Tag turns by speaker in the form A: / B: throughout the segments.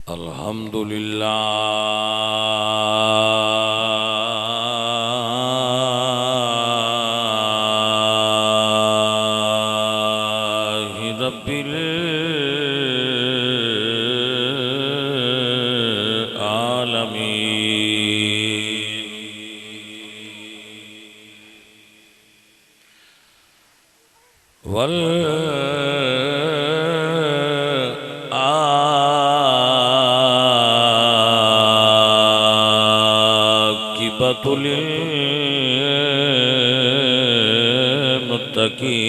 A: अल्हम्दुलिल्लाहि रब्बिल आलमीन। वल आकिबतुल मुत्तकीन।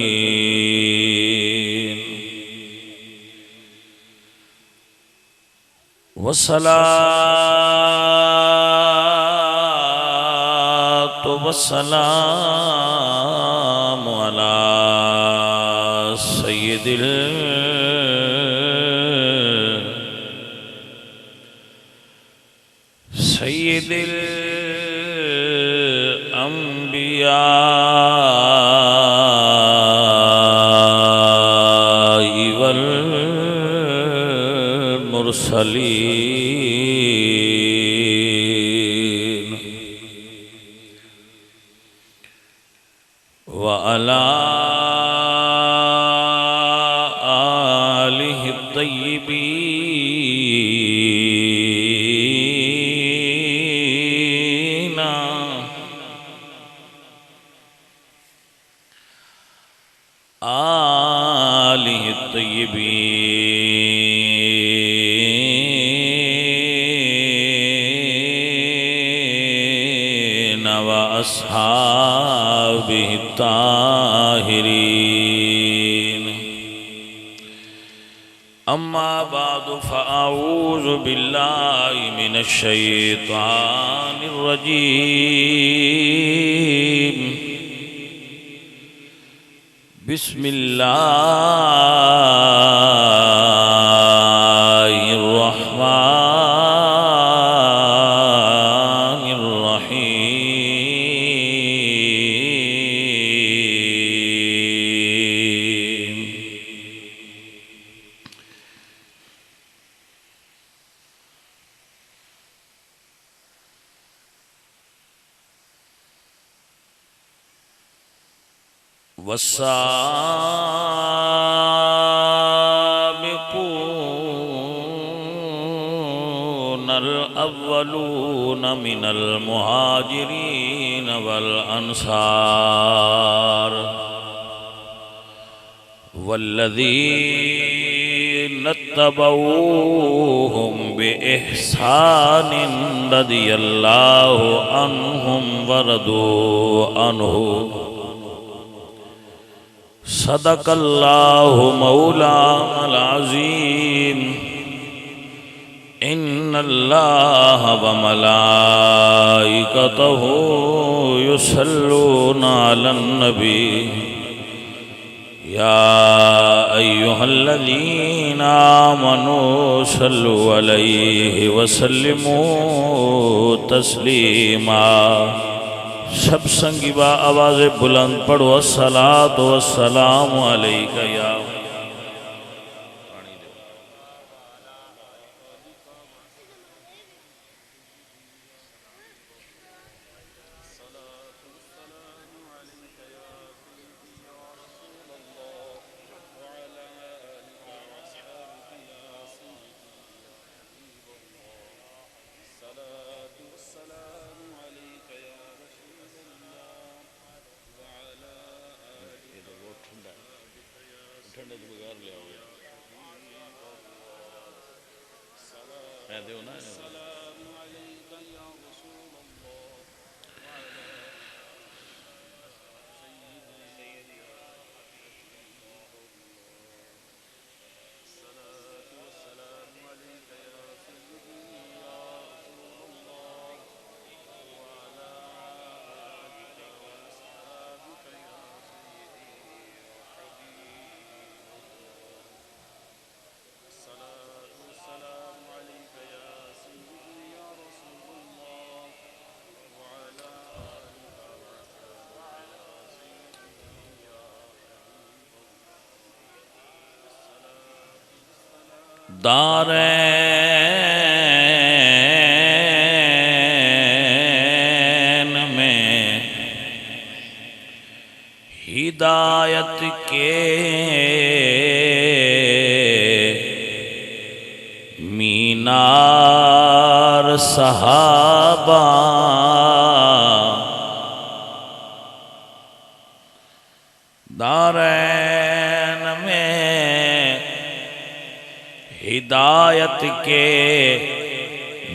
A: वस्सलातु वस्सलामु अला सय्यिदिल अंबिया वल मुरसलीन व अला आलिहि तय्यबीन आलिहि तय्यबीन व अस्हाबिहि ताहिरीन। अम्मा बादु फ़अऊज़ु बिल्लाहि मिनश शैतानिर रजीम। बिस्मिल्लाहिर रहमानिर रहीम। वस्साबिक़ूनल अव्वलून मिनल मुहाजिरीन वल अंसार वल्लज़ीना इत्तबऊहुम बिइहसानिन रज़ियल्लाहु अन्हुम व रदू अन्हु। सदक़ल्लाहु मौलानल अज़ीम। इन्नल्लाहा व मलाइकतहु युसल्लूना अलन नबी। या अय्युहल्लज़ीना आमनू सल्लु अलैहि व सल्लिमू तस्लीमा। सब संगीबा आवाज़ बुलंद पढ़ो अस्सलातु वस्सलामु अलैका या ठंडे के बगैर ले आओगे मैं दे ना। दारैन हिदायत के मीनार सहाबा, दारैन में हिदायत के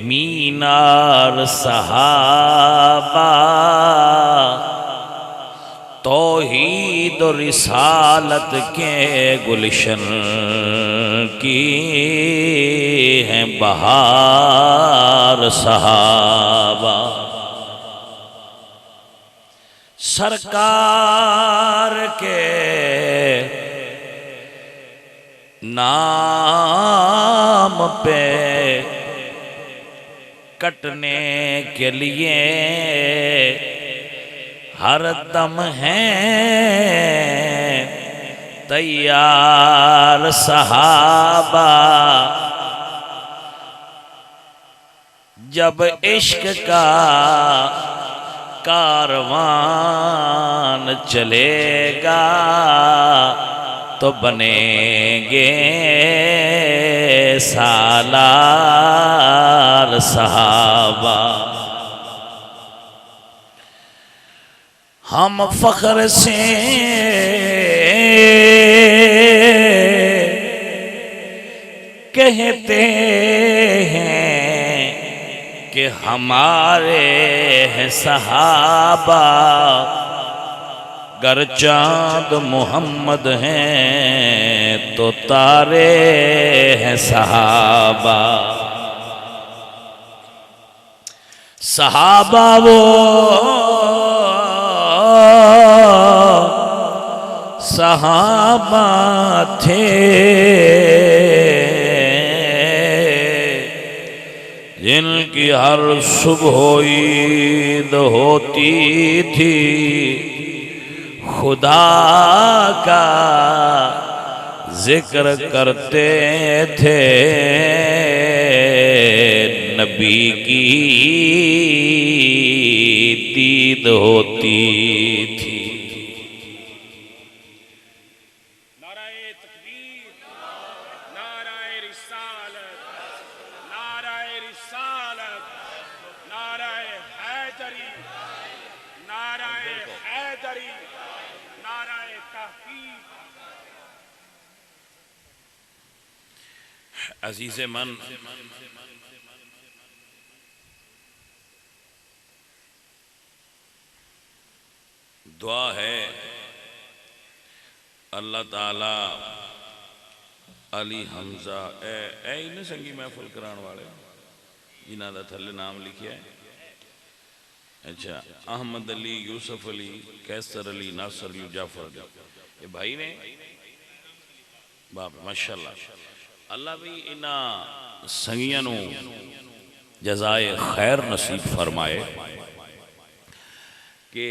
A: मीनार सहाबा, तौहीद और रिसालत के गुलशन की हैं बहार सहाबा। सरकार के नाम पे कटने के लिए हर दम हैं तैयार सहाबा। जब इश्क का कारवान चलेगा तो बनेंगे सालार सहाबा। हम फख्र से कहते हैं कि हमारे हैं सहाबा, गर चाँद मोहम्मद हैं तो तारे हैं सहाबा। सहाबा वो सहाबा थे जिनकी हर सुबह ईद होती थी, खुदा का जिक्र करते थे, नबी की दीद होती थी। अजीज़े मन, दुआ है अल्लाह ताला अली हमजा ए इन्हें संगी महफिल कराने वाले जिन्हों का थले नाम लिखे है। अच्छा, अहमद अली, यूसुफ अली, कैसर अली, नासर अली, जाफर अली, ये भाई ने बाप माशाल्लाह। अल्लाह भी इन्हां संगियां नूं जज़ाए खैर नसीब फरमाए कि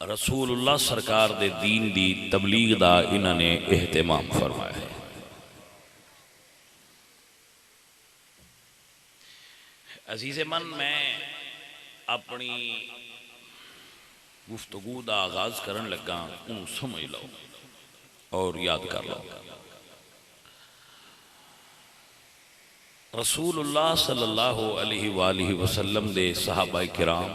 A: रसूलुल्लाह सरकार दे दीन दी तबलीग दा इन्हां ने एहतमाम फरमाया है। अजीज़े मन, मैं अपनी गुफ्तगू दा आगाज करन लगा, उन्हें समझ लो और याद कर लो। रसूलुल्लाह सल्लल्लाहु अलैहि वसल्लम दे सहाबा किराम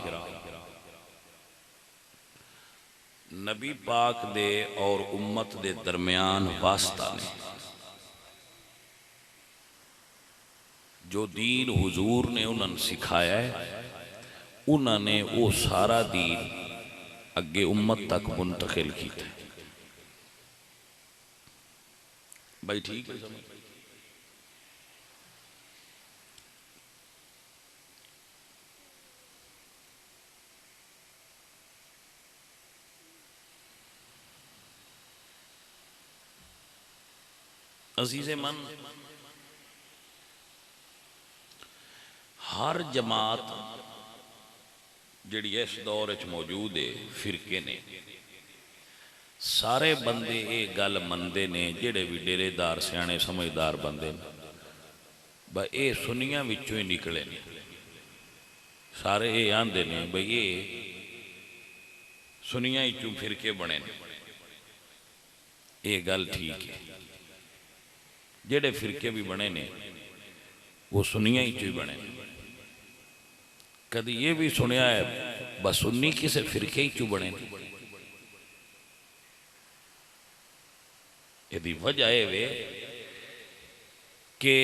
A: नबी पाक दे और उम्मत दे दरमियान वास्ता ने जो दीन हुजूर ने उन्होंने सिखाया है, उन्होंने वो सारा दीन अगे उम्मत तक मुंतकिल किया। भाई ठीक है, अजीज़े मन, हर जमात जिहड़ी इस दौर च मौजूद है, फिरके ने सारे बंदे ये गल मनते ने, जिहड़े भी डेरेदार सियाणे समझदार बंदे बई ये सुनिया विचों ही निकले ने, सारे ये आंदे ने बई ये सुनिया चू फिरके बने ने, ये गल ठीक है। जेड़े फिरके भी बने ने वो सुनिया चू ही बने। कभी ये भी सुनिया है बस सुन्नी किसे फिरके ही चू बने। यदि वजह है वे कि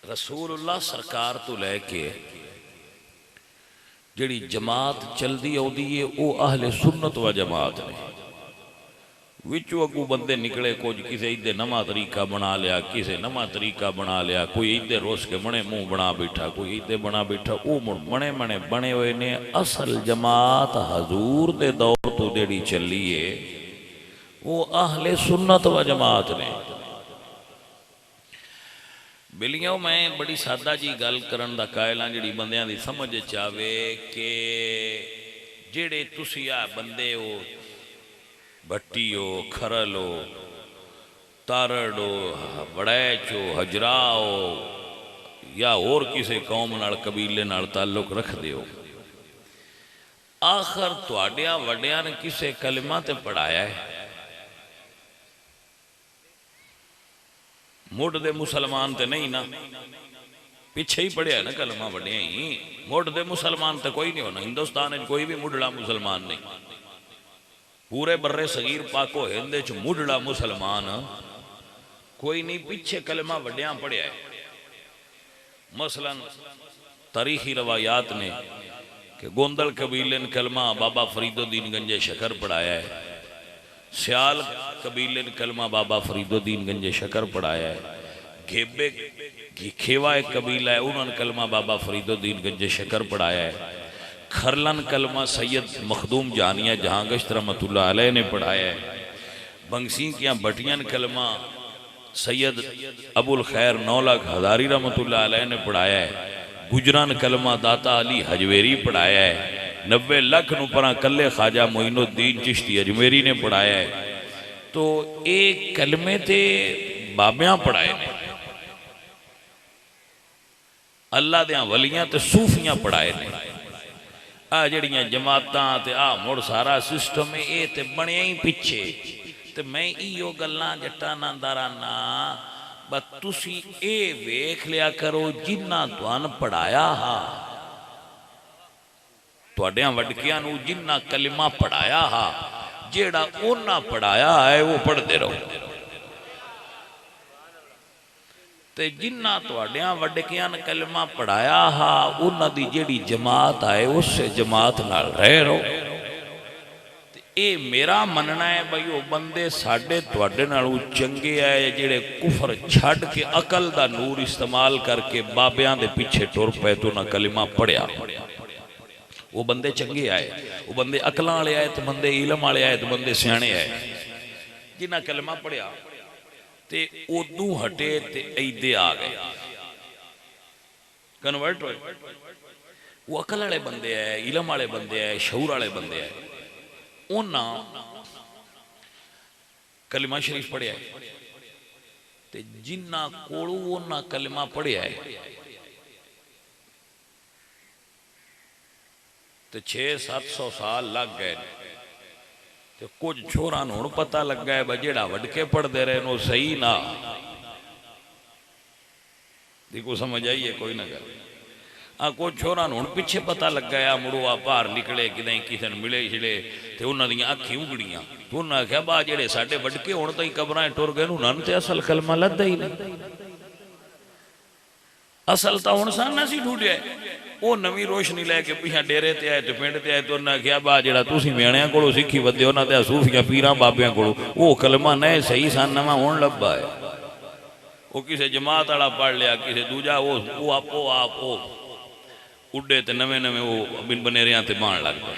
A: रसूलुल्लाह सरकार तो लैके जिहड़ी जमात चलती आउंदी है वो अहले सुन्नत व जमात ने। विचों अगू बंदे निकले, कुछ किसी इधे नवा तरीका बना लिया, किसी नवा तरीका बना लिया, कोई इधे रोस के बने मुंह बना बैठा, कोई इधे बना बैठा, वो मुड़ बने बने बने हुए ने। असल जमात हजूर दे दौर तो जेड़ी चली है वो अहले सुन्नत व जमात ने। बिलियों मैं बड़ी सादा जी गल करन दा कायल हां जिहड़ी बंदियां दी समझ च आवे कि जेड़े तुसी आ बंदे हो, भट्टी हो, खरल हो, तारड़ हो, वड़ैच हो, हजरा हो या होर किसी कौम नाल कबीले नाल ताल्लुक रखदे हो, आखिर तुहाडियां वड्डियां ने किसे कलमा ते पढ़ाया है? मुढ़ दे मुसलमान ते नहीं ना, पिछे ही पढ़िया ना कलमा वड्डियां ही। मुढ़ दे मुसलमान तो कोई नहीं होना, हिंदुस्तान में कोई भी मुढ़ड़ा मुसलमान नहीं। पूरे बर्रे सगीर पाको हिंद च मुढ़ड़ा मुसलमान कोई नहीं, पिछे कलमा वड्डियां पढ़िया है। मसलन तारीखी रवायात ने कि गोंदल कबीले ने कलमा बाबा फरीदुद्दीन गंजे शकर पढ़ाया है, सियाल कबीले ने कलमा बाबा फरीदुद्दीन गंजे शकर पढ़ाया है, घेबे खेवा एक कबीला है उन्होंने कलमा बाबा फरीदुद्दीन गंजे शकर पढ़ाया है, खरलन कलमा सैयद मखदूम जानिया जहांगश्त रहमतुल्लाह अलैह ने पढ़ाया है, बंगसी की बटियान कलमा सैयद अबुल खैर नौलख हजारी रहमतुल्लाह अलैह ने पढ़ाया है, गुजरान कलमा दाता अली हजवेरी पढ़ाया है, 90 लाख नुपरा कल्ले ख्वाजा मोइनुद्दीन चिश्ती अजमेरी ने पढ़ाया है। तो एक कलमे ते बाबियां पढ़ाए ने, अल्लाह दियां वलियां ते सूफियां पढ़ाए ने। आ जड़ियां जमातां ते आ मुड़ सारा सिस्टम है ये ते बनिया ही पिछे। ते मैं इो गल्लां जट्टां नाल दराना बस तुसी ए वेख लिया करो जिन्ना तुहान पढ़ाया हा, तुहाडियां वडकियां नूं जिन्ना कलिमा पढ़ाया हा, जेड़ा उन्ना पढ़ाया है वो पढ़ते रहो। ते जिन्ना तुहाडियां वडकियां ने कलिमा पढ़ाया हा उन्ना दी जेड़ी जमात है उस जमात नाल रह रहो। ये मेरा मनना है भाई वो बंदे साडे तुहाडे नालों चंगे है जेड़े कुफर छड़ के अकल दा नूर इस्तेमाल करके बाबियां दे पीछे टुर पे तो ना कलिमा पढ़िया। वो बंदे चंगे आए, वो बंदे अकलां वाले आए, तो बंदे इलम वाले आए, तो बंदे सियाणे आए जिन्हें कलमा पढ़िया ते उदू हटे ते ऐदे आ गए कन्वर्ट होए। वो अकल वाले बंदे है, इलम वाले बंदे है, शऊर वाले बंदे है, उन्हें कलिमा शरीफ पढ़िया है ते जिन्ना कोलू उन्ना कलिमा पढ़िया है तो 600-700 साल लग गए। तो कुछ छोरा हूं पता लगा है भाई जेड़ा वडके पढ़ते रहे नो सही ना देखो समझ आई है कोई ना कर। हाँ कुछ छोरा हूं पिछे पता लगा है मुड़ो आ बाहर निकले कि नहीं किसी ने मिले छिले तो उन्होंने अखी उगड़ियां तो उन्हें आख्या बा जेड़े साडे वडके हुण ताईं कबरां टुर गए उन्होंने तो असल कलमा लद्दा ही नहीं, असल तो हुण सामने सी ढूंढिया। वो नवी रोशनी लैके पिछा डेरे ते आए तो पिंड ते आए तो उन्हें आख्या बा जेड़ा तुसीं म्याणियां कोलों सीखी वधे उन्होंने सूफियां पीरां बाबियां कोलों वो कलमा नए सही सन नवा हुण लभा है। वो किसी जमात वाला पढ़ लिया किसी दूजा वो आपो उड्डे ते नवे नवे वो बिन बनेरियां ते बाण लग पे।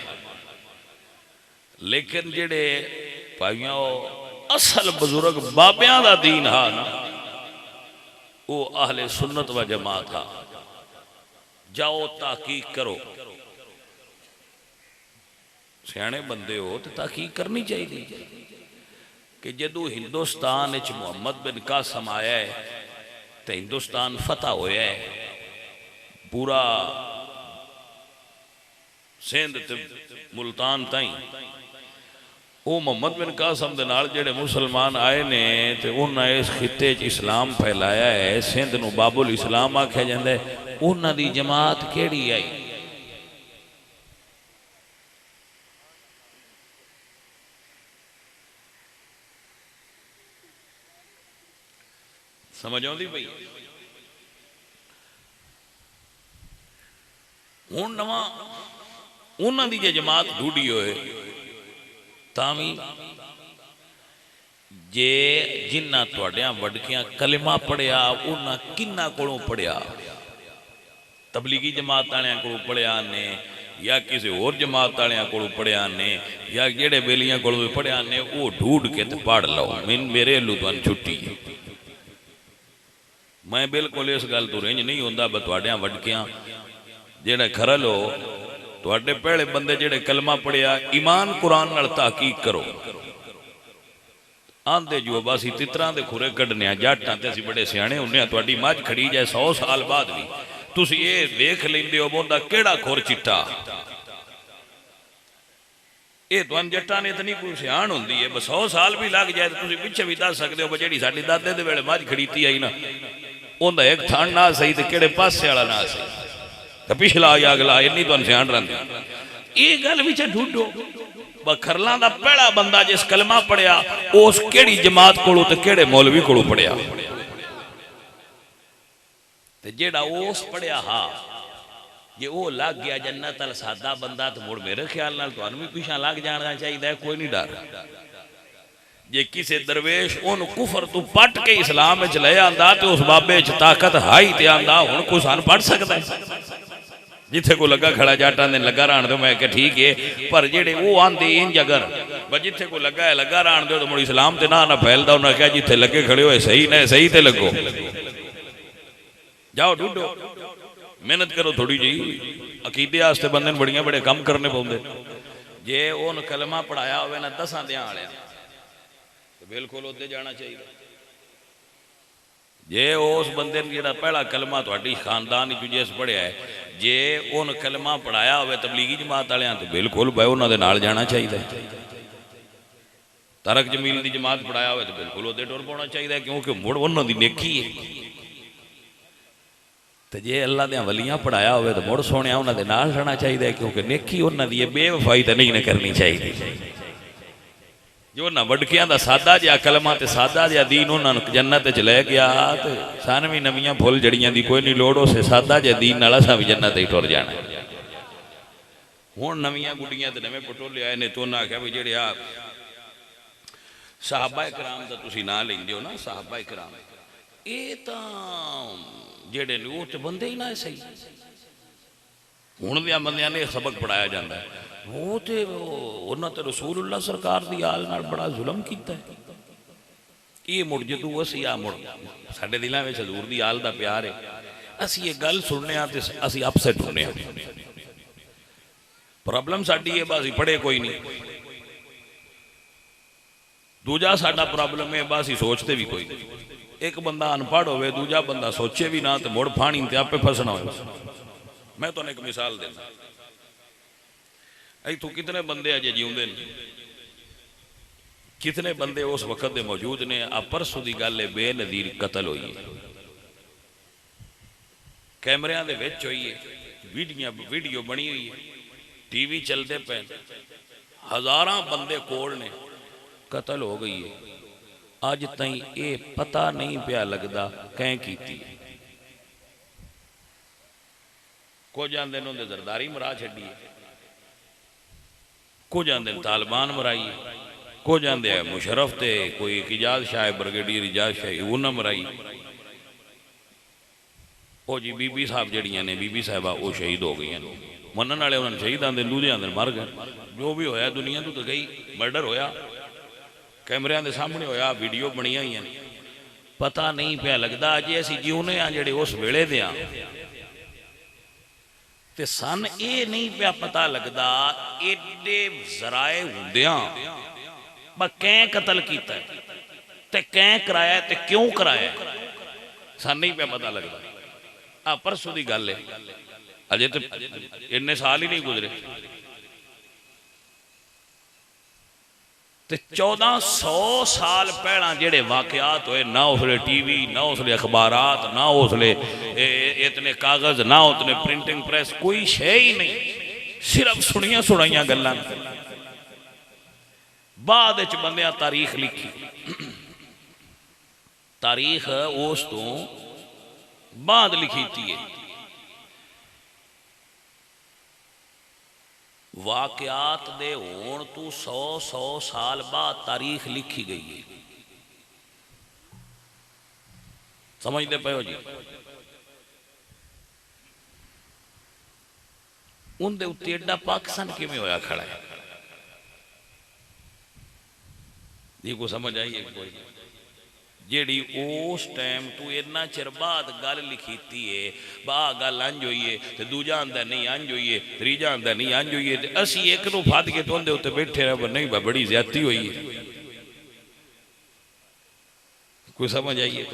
A: लेकिन जेड़े भाइयों असल बुजुर्ग बाबियां दा दीन हा ना वो अहले सुन्नत व जमात हा। जाओ ताकीक करो, सियाणे बंदे हो तो ताकीक करनी चाहिए कि जदों हिंदुस्तान मुहम्मद बिन कासम आया है तो हिंदुस्तान फतह होया है पूरा सिंध ते मुल्तान ताई वो मोहम्मद बिन कासम दे नाल जेड़े मुसलमान आए ने ते उन्हें इस खिते च इस्लाम फैलाया है। सिंध नूं बाबुल इस्लाम आख्या जाता है। उन्हां दी जमात केड़ी आई? समझ आउंदी पई? हुण नवां उन्हां दी जे जमात ढूंढी होए तावी जे जिन्ना तुहाडियां वडकियां कलिमा पढ़िया उन्हां किन्ना कोलों पढ़िया? तबलीगी जमात वालियां कोलों पढ़िया ने या किसी होर जमात वालियां कोलों पढ़िया ने या जेड़े बेलियां कोलों पढ़िया ने वो ढूंढ के ते पढ़ लो। मेरे अल्लू तुहानूं छुट्टी है। मैं बिल्कुल इस गल तो रेंज नहीं होंदा। तुहाडियां वडकियां जेड़ा खरल हो तुहाडे पहले बंदे जेड़े कलमा पढ़िया ईमान कुरान नाल तहकीक करो। आंदे जो बस तितरां दे खुरे कढ़ने जट्टां ते असीं बड़े सियाणे हुन्ने। तुहाडी मझ खड़ी जाए 100 साल बाद भी तुसीं ये देख लैंदे हो बोंदा केड़ा खुर चिट्टा। ये तुहानूं जट्टां ने इतनी कोई सियाण हुंदी है। 100 साल भी लग जाए तो तुसीं पिछे भी दस सकदे हो जेड़ी साडी दादे दे वेले मझ खड़ीती आई ना उहदा एक थण ना सही ते केड़े पासे वाला ना सही तो पिछला या अगला इन्नी तुहानूं सियाण रहिंदी। ये गल विच ढूंढो बखरला दा पहला बंदा जिस कलमा पढ़िया उस केड़ी जमात कोलों ते केड़े मौलवी कोलों पढ़िया ते जेड़ा उस पढ़िया हा जे वो लग गया जन्नत अल सादा बंदा तो मुड़ मेरे ख्याल नाल तुहानूं भी पिछा लग जाना चाहिए। कोई नहीं डर। जे किसी दरवेश उन कुफर तू पट के इस्लाम च ले आंदा तो उस बाबे च ताकत हाई ते आंदा हुण कोई सानूं पढ़ सकदा है? जिथे को लगा खड़ा जाटा ने लगा राण दो मैं क्या ठीक है पर जेड़े वो आंदे इंज अगर जिथे को लगा है लगा राण दो तो मुड़ इस्लाम ते ना फैलदा। उन्हें क्या जिथे लगे खड़े हो सही ने सही ते लगो जाओ ढूंढो मेहनत करो थोड़ी जी। अकीदे वास्ते बंदे बड़ियां बड़े काम करने पौंदे। जे उन कलमा पढ़ाया होवे ना 10 दियां वालियां तो बिल्कुल उत्ते जाना चाहिए। जे उस बंदे ने जेड़ा पहला कलमा तुहाडी खानदान जिस पढ़िया है जे उन कलमा पढ़ाया होवे तबलीगी जमात वालियां तो बिल्कुल भाई उन्हां दे नाल जाना चाहिए। तरक जमील दी जमात पढ़ाया होवे तो बिल्कुल उहदे टुर पाउणा चाहिए क्योंकि मुड़ उन्हां दी नेकी है। तो जे अल्लाह दियां वलियां पढ़ाया होवे तो मुड़ सोहणिया उन्हां दे नाल रहना चाहिए क्योंकि नेकी उन्हां दी बेवफाई तो नहीं करनी चाहिए। जो ना वडकियां दा सादा जिहा कलमा ते सादा जिहा दीन उन्होंने जन्नत च ले गया तो सन भी नवीं फुल जड़ियां दी कोई नहीं लोड़। उस सादा जिहा दीन नाल असां भी जन्नत ही टुर जाना। हुण नवीं गुड्डियां ते नवें पटोले आए ने तो उन्हें आख्या भी जेड़े आ साहबा कराम दा तुसीं नां लैंदे हो ना साहबा कराम ये तां जेड़े ने वो तो बंदे ही ना सही। हुण दियां बंदियां ने सबक पढ़ाया जाता है वो तो उन्होंने तो रसूलुल्लाह सरकार दी आल नाल बड़ा जुल्म कीता है। ये मुड़ जदू असी आ मुड़ साडे दिलों में हजूर दी आल दा प्यार है असी ये गल सुनने ते असी अपसेट होने। प्रॉब्लम साडी है बस पढ़े कोई नहीं। दूजा साडा प्रॉब्लम है बस सोचते भी कोई नहीं। एक बंदा अनपढ़ होवे दूजा बंदा सोचे भी ना तो मुड़ फाणी ते आपे फसना हो। मैं तुहानूं एक मिसाल देना इतों कितने बंदे अजे जीउंदे ने कितने बंदे उस वक्त दे मौजूद ने। आ परसों की गल है बेनज़ीर कतल हुई है कैमरिया दे विच हुई है वीडियो बनी हुई है टीवी चलते पे हज़ारां बंदे कोल ने कतल हो गई है। अज ताईं ये पता नहीं पिया लगता कैं कीती। कुछ आंदे ने जरदारी मरा छड्डी है कुछ आंदे तालिबान मराई कुछ आंदे मुशरफ ते कोई इजाज शाह ब्रिगेडियर इजाज शाह उन्हें मराई। वो जी बीबी साहब जड़ियां ने बीबी साहबा वो शहीद हो गई मनन वाले उन्होंने शहीद आंदे दूजे आंदे मर गए। जो भी होया दुनिया तो गई मर्डर होया कैमरिया के सामने होया वीडियो बनिया हुई पता नहीं पिया लगता अजे असी जीउने हाँ जेडे उस वेले दे ते सन ये नहीं पिया पता लगता एडे जराए हुंदियां कैं कतल किया ते कैं कराया ते क्यों कराया सन नहीं पिया पता लगता। आ परसों की गल है, अजे तो इन्ने साल ही नहीं गुजरे। ते 1400 साल पहला जेड़े वाकयात हुए, ना उसले टीवी, ना उसले अखबारात, ना उसले इतने कागज, ना उतने प्रिंटिंग प्रेस, कोई शे ही नहीं, सिर्फ सुनिया सुनाइया गल्लां। बाद बंदियां तारीख लिखी, तारीख उस तो बाद लिखी थी। वाकयात दे होण तो 100 साल बाद तारीख लिखी गई है। समझते पे हो जी? उनके उत्ते एडा पाकिस्तान किवें होया खड़ा है, ये को समझ आई है कोई? जेड़ी उस टाइम तू इन्ना चिर बाद गल लिखी है, बाह गल अंज हुई है, तो दूजा आंदा नहीं अंज हुई है, त्रीजा आंदा नहीं अंज हुई है, असी एक नूं फद के तुंदे उत्ते बैठे रह, नहीं बड़ी ज्यादती हुई है। कोई समझ आइए?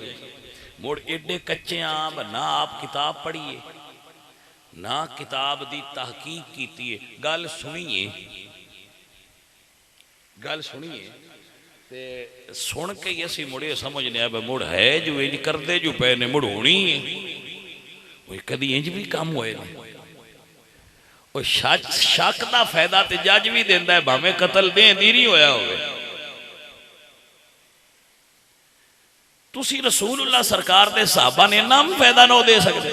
A: मुड़ एडे कच्चे आम, ना आप किताब पढ़िए, ना किताब दी तहकीक की है, गल सुनिए, गल सुनिए ते सुन के ही असी मुड़े समझने आ मुड़ है जो इंज करते जो पे ने मुड़ होनी है। कदी इंज भी काम होए ना, शक का फायदा तो जज भी देंदा है, भावें कतल दे दी नहीं होया होवे। तुसी रसूलुल्लाह सरकार दे साहबा ने इन्ना भी फायदा ना दे सकते,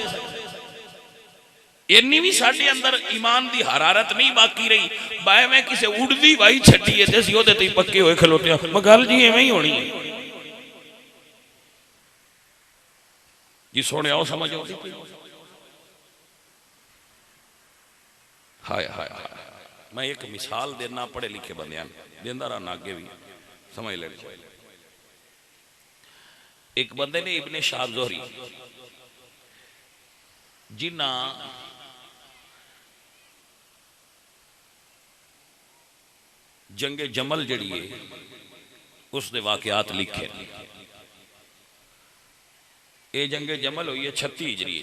A: इन्नी भी साडे अंदर ईमान की हरारत नहीं बाकी रही। बाय मैं किसी उड़दी वाही छड्डी है असीं ओहदे ते पक्के होए खलोते, मैं गल जी इवें ही होनी है जी। सोने आओ समझ आती पई? हाय हाय हाय, मैं एक मिसाल देना पढ़े लिखे बंदियां देंदा रहा, अगे भी समझ ले। एक बंदे ने इब्ने शाह ज़ोहरी जिन्ना जंगे जमल जड़ी है उसके वाकयात लिखे। ये जंगे जमल हुई है 36 हिजरी,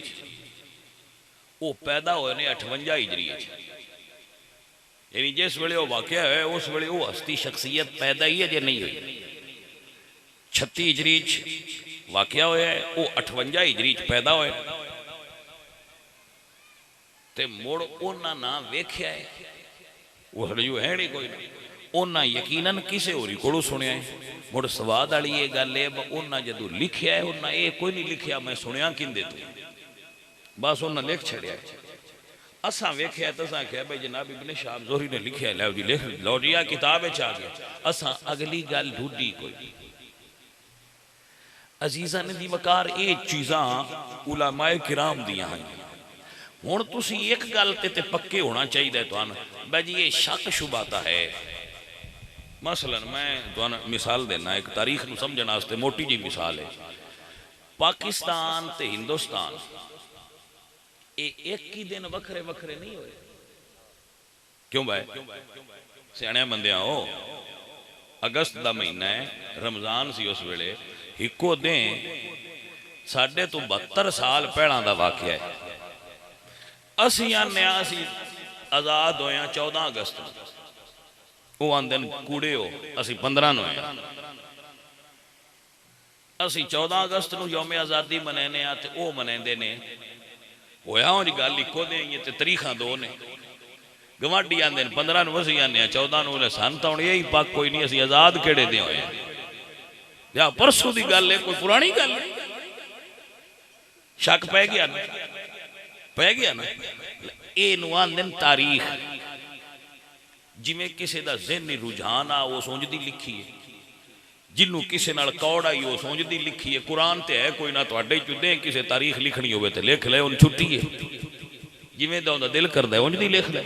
A: वो पैदा हुए ने 58 हिजरी, यानी जिस वेले वो वाकया है उस वेले वो हस्ती शख्सियत पैदा ही अजे नहीं हुई। 36 हिजरी वाकया होया है, वो 58 हिजरी पैदा होए ते मुड़ उन्हां ना वेख्या है, उस जो है नहीं कोई, उन्हें यकीनन किसी होरी कोलों सुनिया है। मुड़ स्वाद वाली ये गल है, उन्हें जदों लिखिया है उन्हें ये कोई नहीं लिखिया मैं सुनिया किंदे तो, बस उन्हें लिख छड़िया। असा वेख्या तो असा आख्या भाई जनाब इब्ने शाह ज़ोहरी ने लिखिया, लो जी लिख लो जी, आ किताब आ गया। असा अगली गल ढूंढी कोई। अजीज़ा ने दी वकार ये चीज़ां उलमाए किराम दियां हैं। हुण तुसी एक गल ते पक्के होना चाहिए तुहानू, भाई जी ये शक शुबाता है। मसलन मैं तुहानू मिसाल देना, एक तारीख नू समझण वास्ते मोटी जी मिसाल है। पाकिस्तान ते हिंदुस्तान ये एक ही दिन वखरे वखरे नहीं होए। क्यों भाई सियाणे बंदे हो, अगस्त का महीना है, रमजान सी उस वेले, इको दिन साढ़े तो 72 साल पहला का वाकया है। असी आने असी आजाद होया 14 अगस्त, वो आंदे कूड़े हो, असी 15 नूं होया। असी 14 अगस्त नूं यौम आज़ादी मनाने आ, ते वो मनाते ने होया उंज गल इको दे ते तरीखा दो ने। गवांढी आंदे 15 नूं, असी आने 14 नूं। सन तो हुण यही पक कोई नहीं, असी आजाद केड़े दे होए या परसों की गल है, कोई पुरानी गल है। शक पै गया ना, पै गया ना। ये आंदे तारीख, जिमें किसी का ज़हनी रुझान आ वो सोचती लिखी है, जिन्हों किसी नाल कौड़ आई वो सोचती लिखी है। कुरान तो है कोई ना, तुहाडे चुदे किसी तारीख लिखनी हो तो लिख ले, उन छुट्टी है, जिमें दा दिल करदा है उंज दी लिख ले।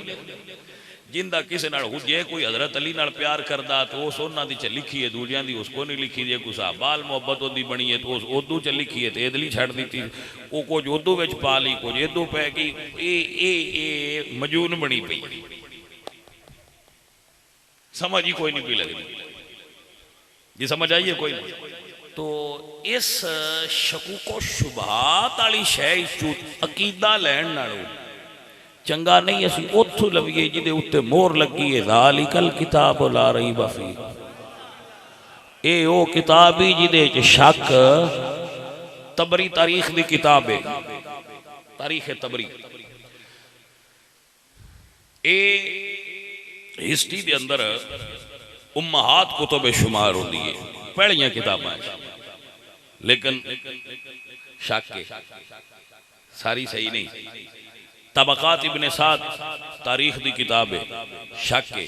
A: जिंदा किसी नाल जे कोई हजरत अली नाल प्यार करदा तो उस उन्हां दी च लिखी है, दूजियां दी उसको नहीं लिखी। जे कोई साहबाल मोहब्बत उहदी बनी है तो उस उर्दू च लिखी है, तो इदली छड़ दी, वो कुछ उर्दू विच पा ली, कुछ इदू पै गई। ये मजून बनी पई, समझ ही कोई नहीं पी लगती। जी समझ आइए कोई नहीं। तो इस शकूको शुभात वाली शय चू अकीदा लैन नालों चंगा नहीं असी उथों लवीए जिदे उत्ते मोहर लगी है ज़ालिकल किताब ला रईब फी, ए ओ किताब ही जिदे च शक, तबरी तारीख दी किताब है, तारीख तबरी ए हिस्ट्री दे अंदर उम्महात कुतुब शुमार होती है पहलियां किताबां, लेकिन शक है सारी सही नहीं। तबकात इब्ने साद तारीख दी किताब है, शक है।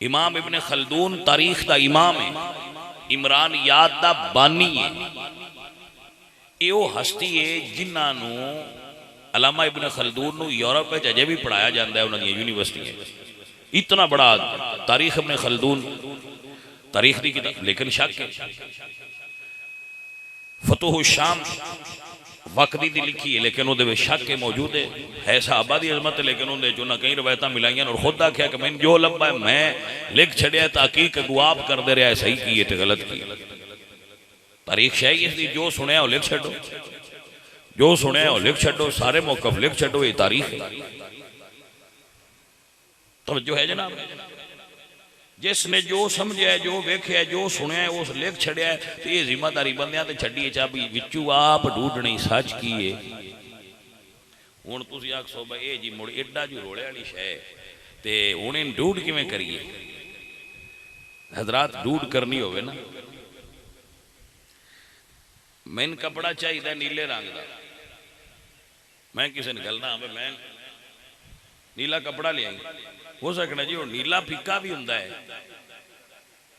A: इमाम इब्ने खलदून तारीख दा इमाम है, इमरान याद दा बानी है। यो हस्ती है जिन्होंने अलामा इब्ने खलदून नू यूरोप में अजे भी पढ़ाया जाता है उन्होंने यूनिवर्सिटी। इतना बड़ा तारीख इब्ने खलदून तारीख दी किताब, लेकिन शक है। फतुह शाम वक्ती दी लिखी है, लेकिन वो शक के मौजूद है सहाबा दी अजमत, लेकिन उन्हें जो ना कई रवायत मिलाई और खुद आख्या कि मैंने जो लंबा है मैं लिख छड़िया ताकीक गुआब करते रहा, सही की है गलत की। तारीख शाही इसकी जो सुने लिख छो, जो सुने लिख छो, सारे मौकफ लिख छो, ये तारीख है। तो जो है जनाब, जिसने जो समझा जो वेख्या जो सुनिया उस लिख छड़िया, तो ये जिम्मेदारी बंदियां ते छड्डी चाबी विचू आप ढूंढनी सच की है। हुण तुसीं आखो भाई ये जी मुड़ एडा जो रोले वाली शै ते हुण इन ढूंढ किवें करिए। हजरात ढूंढ करनी होवे ना, मैन कपड़ा चाहिए नीले रंग का, मैं किसी ने गलना मैं नीला कपड़ा ले आई, हो सकना जी वो नीला फिक्का भी होंदा है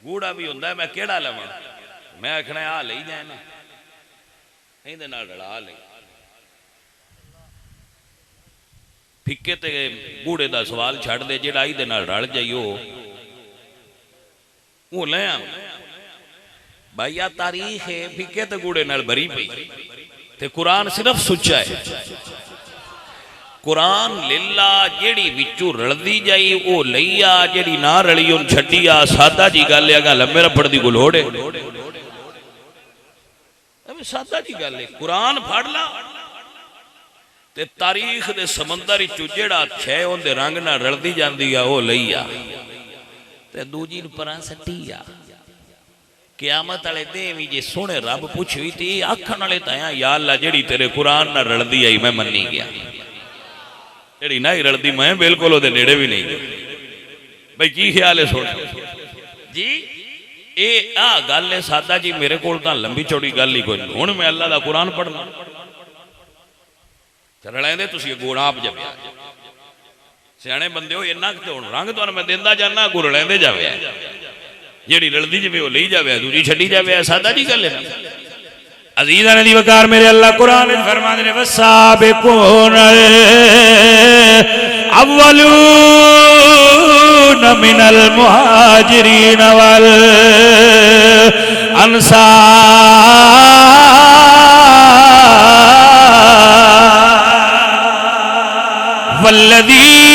A: गूढ़ा भी होंदा है, मैं केड़ा लवां? मैं आखना आ ले जाए ना, इहदे नाल रला ले। फिक्के ते गूढ़े दा सवाल छड़ दे, जेड़ा इहदे नाल रल जाइयो वो ले आ भाई। आ तारीख है, फिक्के ते गूढ़े नाल भरी पई ते कुरान सिर्फ सुच्चा है। कुरान लिल्ला जेड़ी विचू रलदी जाई वो लईया, जेड़ी ना रली उन छड्डिया। सादा जी गल है, लम्बे रबड़ दी गुलोड़ है, सादा जी गल है। कुरान फड़ ला ते तारीख दे समंदर चू जेड़ा छे उनदे रंग नाल रलदी जांदी आ वो लईया ते दूजी नूं परां सट्टी आ। क़यामत वाले दिन भी जे सोने रब पुछवी ते आखण वाले तां या अल्लाह जेड़ी तेरे कुरान नाल रलदी आई मैं मन्नी गया, जेड़ी ना ही रलदी मैं बिल्कुल ओदे नेड़े भी नहीं गया। भाई की ख्याल है सुन जी, ये आ गल है सादा जी, मेरे को लंबी चौड़ी गल ही कोई। हुण मैं अल्लाह दा कुरान पढ़ना रलैंदे तुसीं अगों आप जपया, सियाणे बंदे हो इन्ना कि हुण रंग तुहानूं मैं दिंदा जाना, अगों रलैंदे जावे, जेड़ी रलदी जावे वो लई जावे, दूजी छड्डी जावे। सादा जी गल है ना। अज़ीज़ान दी वकार मेरे अल्लाह कुरान में फरमाते हैं वस्साबिकून अव्वलून मिनल मुहाजिरीन वल अंसार वल्लज़ीन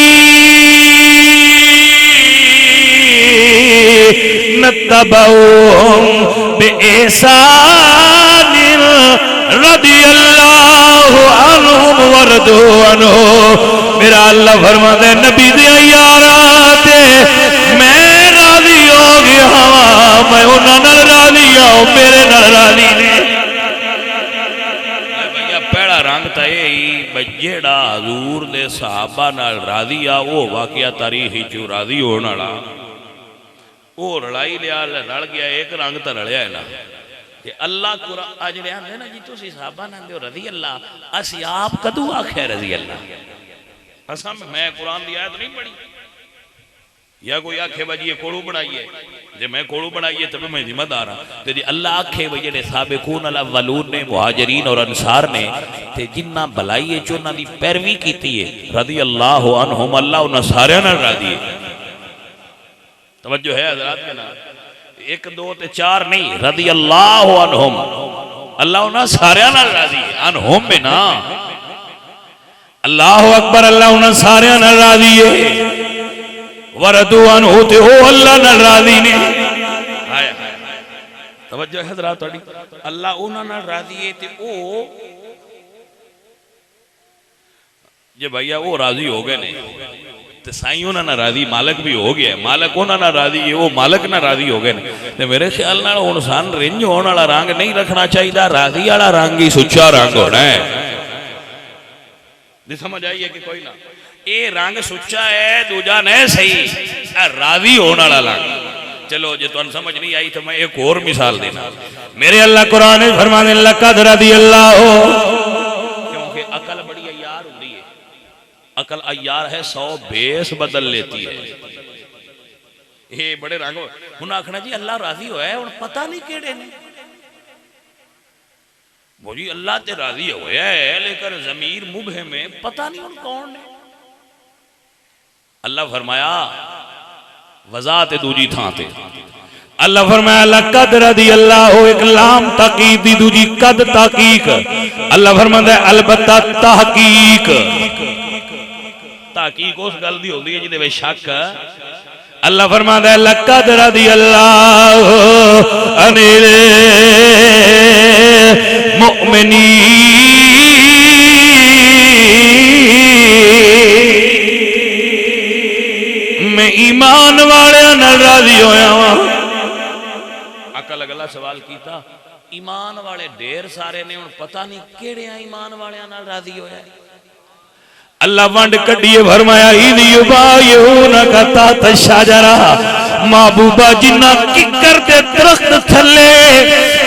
A: तबऊहुम बिइहसान रदियल्लाहु अन्हुम वरदू अन्हु। मेरा अल्लाह फरमाते नबी दे यारा ते मैं राजी हो गया, मैं उन्हां नाल राजी हां, मेरे नाल राजी ने। भैया पहला रंग तो यही जेड़ा हजूर दे सहाबा नाल राजी आ वो वाकया तारीख चू राजी होने वाला वो रलाई लिया, रल गया, एक रंग तो रलिया है ना। अल्लाह कुरान जेड़े आंदे ना जी तुसीं साहबा नाल रज़ी अल्लाह, असीं आप कदों आख्या रज़ी अल्लाह? असां मैं कुरान दी आयत नहीं पढ़ी, या कोई आखे भाई ये कोड़ू बनाइए, जे मैं कोड़ू बनाइए तब मैं जिम्मेदार हाँ। तो जी अल्लाह आखे भाई जेड़े साबिकून अल अव्वलून ने मुहाजिरीन और अंसार ने ते जिन्ना भलाई च उन्हां दी पैरवी कीती है रज़ी अल्लाह अन्हुम, अल्लाह उन्हां सारियां नाल राज़ी है। तवज्जो है हज़रात के नाल, एक दो ते चार नहीं, रज़ी अल्लाह अन्हुम, अल्लाह उन्हां सारियां नाल राज़ी है। अन्हुम में ना अल्लाह अकबर, अल्लाह उन्हां सारियां नाल राज़ी है। वरदू अन्हु ते ओ अल्लाह नाल राज़ी ने। तवज्जो है हज़रात तुहाडी। अल्लाह उन्हां नाल राजी है ते ओ जे भैया वो राजी हो गए ने ते साईं उन्हां नाल राजी मालक भी हो गया, मालक उन्हां नाल राजी है, वो मालक नाल राजी हो गए ने। ते मेरे ख्याल नाल हुण सन रिंज होने वाला रंग नहीं रखना चाहिए, राजी वाला रंग ही सुच्चा रंग होना है। नहीं समझ आई है कि कोई ना? ये रंग सुच्चा है, दूजा नहीं सही, राजी होने वाला रंग। चलो जे तुहानू समझ नहीं आई तो मैं एक और मिसाल देना। मेरे अल्लाह कुरान में फरमाने लक़द रज़ियल्लाहु, क्योंकि अकल बड़ी अय्यार होती है, अकल अय्यार है, 100 भेस बदल लेती है। ये बड़े रंग हुन आखना जी अल्लाह राजी होया है, हुन पता नहीं केड़े ने वो जी अल्लाह ते राजी होया है, लेकिन ज़मीर मुबहम में पता नहीं हुन कौन ने। अल्लाह फरमाया वज़ात दूजी थां ते, अल्लाह फरमाया लक़द रज़ियल्लाहु, एक लाम ताकीद दी, दूजी कद ताकीक। अल्लाह फरमांदा है अलबत्ता तहकीक, तहकीक उस गल दी होंदी है जिहदे विच शक। अल्लाह फरमांदा है लक़द रज़ियल्लाहु अनिल मुमिनीन, मैं ईमान वाले नाल राजी होया वां। अकल अगला सवाल कीता, ईमान वाले ढेर सारे ने, हुण पता नहीं केड़े ईमान वाले नाल राजी होया है। अल्लाह वंड कड्डिए फरमाया इद युबायिऊनका तहत शजरा, महबूबा जिन्ना किकर दे दरख्त थले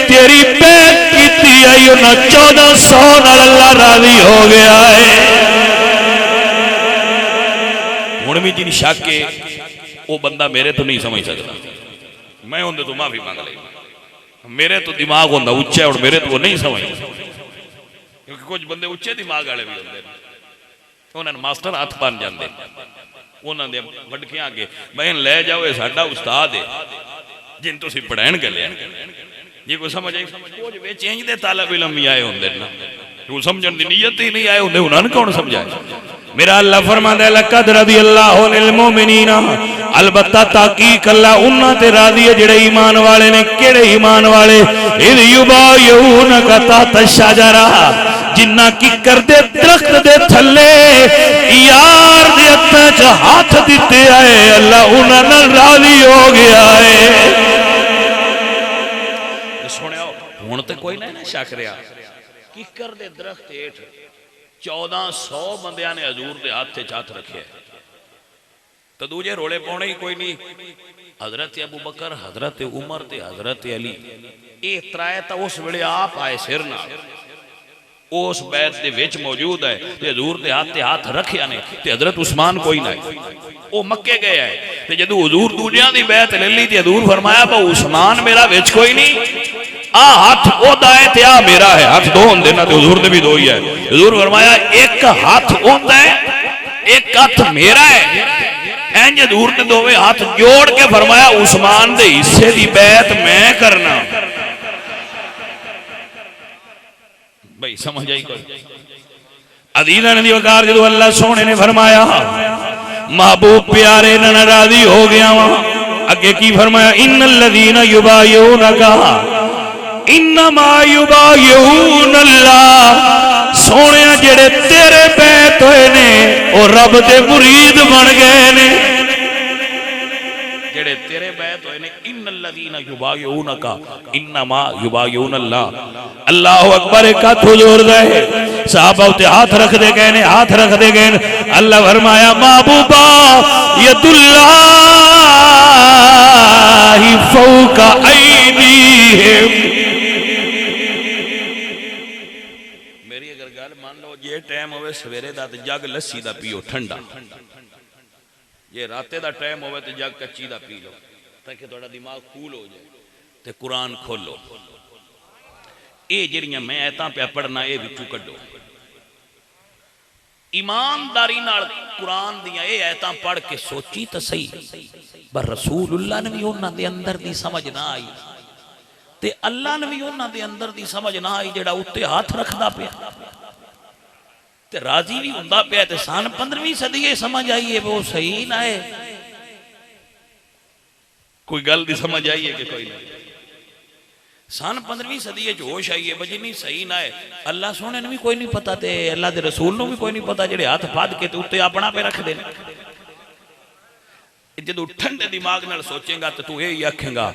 A: तेरी बैत कीती आई, उन्हां 1400 नाल अल्लाह राजी हो गया है। हुण भी जिन शक है वो बंदा मेरे तो नहीं समझ सकता, मैं उनके तो माफी मांग ली, मेरे तो दिमाग होंदा उच्चा और मेरे तो वो नहीं समझ, क्योंकि कुछ बंदे उच्चे दिमाग वाले भी होंगे, उन्होंने मास्टर हाथ बन जाते, उन्होंने वडकियां अगे बहन ले जाओ, ये साडा उस्ताद है जिन तुसीं पढ़ाण गले जी कोई समझ आई। कुछ विच इंज दे तालब इलम भी आए होंदे ना, वो समझण दी नीयत ही नहीं आए होंदे, उन्होंने कौन समझाए। मेरा अल्लाह फरमांदा है लक़द रज़ियल्लाहु अनिल मुमिनीन, अलबत्ता ताकीक अल्लाह उन्हां ते राजी है जेड़े ईमान वाले ने। केड़े ईमान वाले? इद युबायिऊनका तहत शजरा, जिन्ना की करदे दरख्त दे थले यार दे हत्थां च हाथ दिते आए, अल्लाह उन्हां नाल राजी हो गया है। सुनियो हुण ते कोई ना शक रहा, किकर दे दरख्त हेठ 1400 बंदियां ने हजूर दे हाथ हाथ रखे, तो दूजे रोले पाने ही कोई नहीं। हजरत अबू बकर, हजरत उमर ते हजरत अली, ये त्राए तो उस वेले आप आए सिर नाल, उस बैत दे विच मौजूद है, ते हजूर दे हाथ रखिया ने। ते हजरत उस्मान कोई ना, वो मक्के गए है, ते जदों हजूर दूजियां दी बैत ले ली ते हजूर फरमाया भाई उस्मान मेरा विच कोई नहीं, आ हाथ ओदा है ते आ मेरा है, हाथ दो होंदे ना, ते हुजूर दे भी दो ही है। हुजूर फरमाया एक हाथ ओदा है, एक हाथ मेरा है। इंज हुजूर ने दोवे हाथ जोड़ के फरमाया उस्मान दे हिस्से दी बैत मैं करना। भाई समझ आई कोई? अदीना ने वकार जो अल्लाह सोने ने फरमाया महबूब प्यारे नाल राजी हो गया वा, अगे की फरमाया इन्नल लज़ीना युबायिऊनका इन्नमा युबायिऊनल्लाह, सोने जेड़े तेरे बैत होए ने वो रब दे मुरीद बन गए ने। जेड़े तेरे बैत होए ने इन्नल लज़ीना युबायिऊनका इन्नमा युबायिऊनल्लाह, अल्लाहु अकबर। एक हाथ हुजूर दे सहाबा उते हाथ रख दे गए ने, हाथ रख दे गए। अल्लाह फरमाया महबूबा यदुल्लाह फौका ऐदीहिम, ये टाइम होवे सवेरे दा ते जग लस्सी दा पियो ठंडा, जे राते दा टाइम होवे तो जग कच्ची दा पी लो ताकि थोड़ा दिमाग कूल हो जाए, ते कुरान खोलो। ये जिहड़ियां मैं आयतां पे पढ़ना ये विचों कड्डो, ईमानदारी नाल कुरान दियां ये आयतां पढ़ के सोची तो सही, पर रसूलुल्लाह ने भी उन्हां दे अंदर दी समझ ना आई, ते अल्लाह ने भी उन्हां दे अंदर दी समझ ना आई जेड़ा उत्ते हाथ रखदा पिया ते राजी भी हुंदा पिया। ते सन 15वीं सदी समझ आई है वो सही ना है, कोई गल दी समझ आई है कि कोई नहीं? सन 15वीं सदी होश आई है बजी नहीं सही ना है। अल्लाह सोने ने भी कोई नहीं पता ते अल्लाह के रसूल ने भी कोई नहीं पता जेडे हाथ फद के उत्ते अपना पे रख दे। जो ठंडे दिमाग नाल सोचेगा तो तू यही आखेगा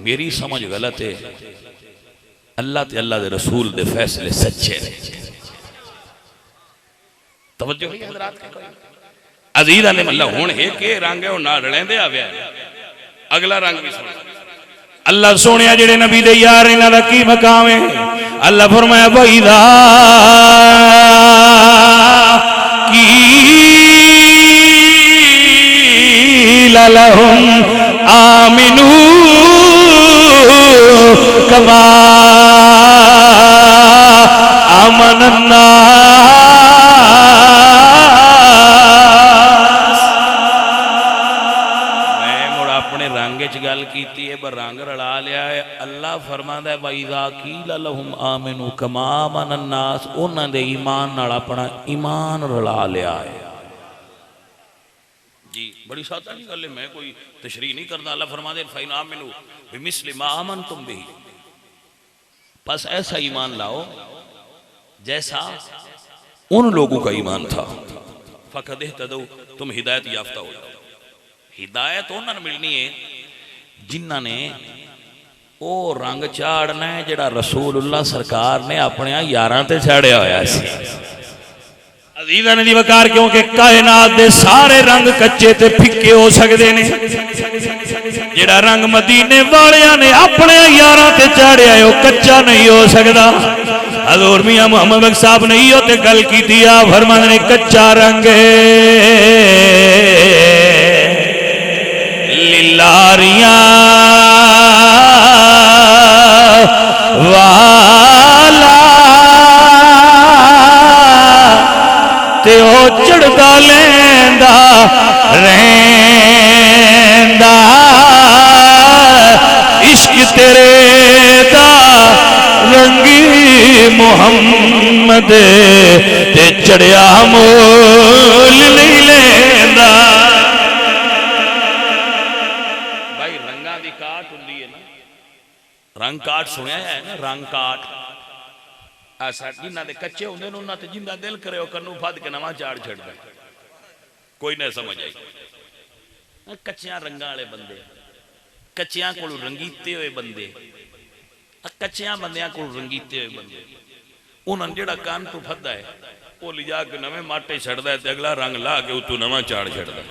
A: मेरी समझ गलत है, अल्लाह ते अल्लाह के रसूल दे फैसले सच्चे ने। तवज्जो है हज़रात के अजीज ने अल्लाह हुण एक रंग है ना रलेंदे आवे अगला रंग भी सुन।
B: अल्लाह सोने जेडे नबी दे यार इन्हां दा की मकाम है। अल्लाह फरमाया वइदा कीला लहुम आमिनू कमा आमनन्ना
A: गल की है पर रंग रला लिया है। अल्लाह फरमांदा है वइज़ा क़ीला लहुम आमिनू कमा आमन अन्नास, उन्हां दे ईमान नाल अपना ईमान रला लिया है। जी बड़ी सादा जी गल है, मैं कोई तशरीह नहीं करता। अल्लाह फरमांदे फ़इन आमिनू बिमिस्लि मा आमनतुम बिही, बस ऐसा ईमान लाओ जैसा उन लोगों का ईमान था। फ़क़द इहतदौ, तुम हिदायत याफ्ता हो जाओ। हिदायत उन्होंने मिलनी है जिन्हों ने वो रंग चाड़ना है जड़ा रसूलुल्लाह सरकार ने अपने यारां ते चाड़िया होया सी।
B: अज़ीज़ां ने वकार क्योंकि कायनात दे सारे रंग कच्चे ते फिक्के हो सकते ने, जेड़ा रंग मदीने वालियां ने अपने यारां ते चाड़िया है वो कच्चा नहीं हो सकता। हज़ूर मियां मोहम्मद बख्श साहब ने इहो ते गल कीती आ, फरमांदे ने कच्चा रंग लारियां वाला ते ओ चढ़दा लेंदा रहंदा, इश्क तेरे दा रंगी मुहम्मद ते चढ़िया मोल नहीं लेंदा।
A: रंग काट सुनिया है ना, रंग काट जिन्हों के कच्चे होंगे उन्होंने जिंदा दिल करे कन्नू फद के नवा चाड़ छड़ता, कोई ना समझ आई। कच्चिया रंग वाले बंदे, कच्चिया को रंगीते हुए बंदे, कच्चिया बंदिया को रंगीते हुए बंदे, उन्होंने जोड़ा कान तो फदा है वो लिजा के नवे माटे छड़ता है, अगला रंग ला के उतू नवा चाड़ छड़ता।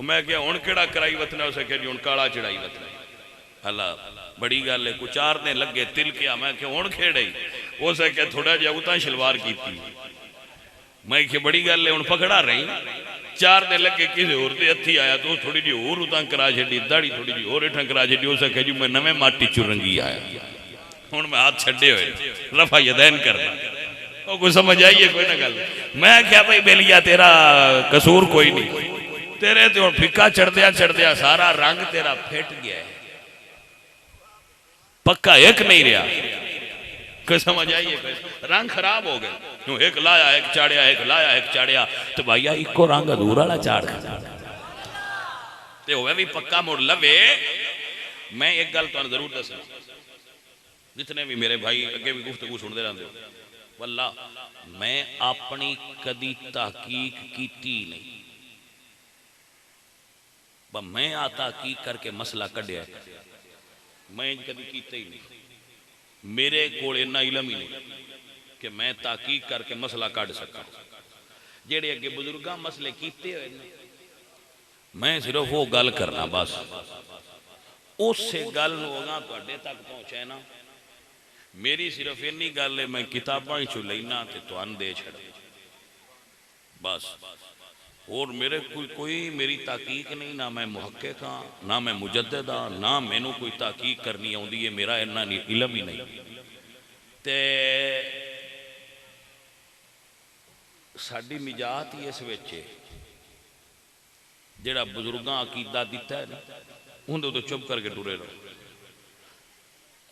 A: मैं क्या हूँ कि कराई वतना, उसे कह जी हूँ काला चढ़ाई वतना। अल्लाह बड़ी गल है, कुछ 4 दिन लगे तिल क्या, मैं क्या हूँ खेड़े उस क्या थोड़ा जहा उतना शलवार की। मैं क्या बड़ी गल है हूँ पकड़ा रही, 4 दिन लगे किसी होर के हथी आया तो थोड़ी जी होर उतां करा छी, दाड़ी थोड़ी जी होर हेठां करा छी। उस आख्या जी मैं नवे माटी चू रंगी आया, हूँ मैं हाथ छड्डे हुए रफा यदैन करना। वो कोई समझ आई है कोई ना गल। मैं क्या भाई बेलिया तेरा कसूर कोई नहीं, तेरे तो फिक्का चढ़द्या चढ़द्या सारा रंग तेरा फिट गया है, पक्का एक नहीं रहा। कोई समझ आइए, रंग खराब हो गए, क्यों एक लाया एक चाड़िया, एक लाया एक चाड़िया, तो भैया इको रंग अधूर वाला चाड़ ते होवे भी पक्का मुड़ लवे। मैं एक गल तुहानू जरूर दस, जितने भी मेरे भाई अगे भी गुफ्तगू सुनते रहते हो, वल्ला मैं अपनी कदी तहकीक कीती नहीं, मैं आ तहकीक करके मसला कढ़िया मैं कभी कीते ही नहीं। मेरे को इन्ना इलम ही नहीं कि मैं तहकीक करके मसला कढ़ सका। जेड़े अगे बुजुर्गां मसले कीते हुए मैं सिर्फ वो गल करना, बस उस गल तुहाडे तक पहुँचाए ना। मेरी सिर्फ इन्नी गल है, मैं किताबां चो लेना ते तुहानू दे छड़, बस। और मेरे कोई मेरी तहकीक नहीं, ना मैं मुहक्किक हाँ, ना मैं मुजद्दिद हाँ, ना मैनू कोई तहकीक करनी आउंदी है, मेरा इन्ना इलम ही नहीं। ते साडी निजात ही इस विच जेड़ा बुजुर्गां अकीदा दिता है ना, उहदे तो चुप करके टुरे रहो।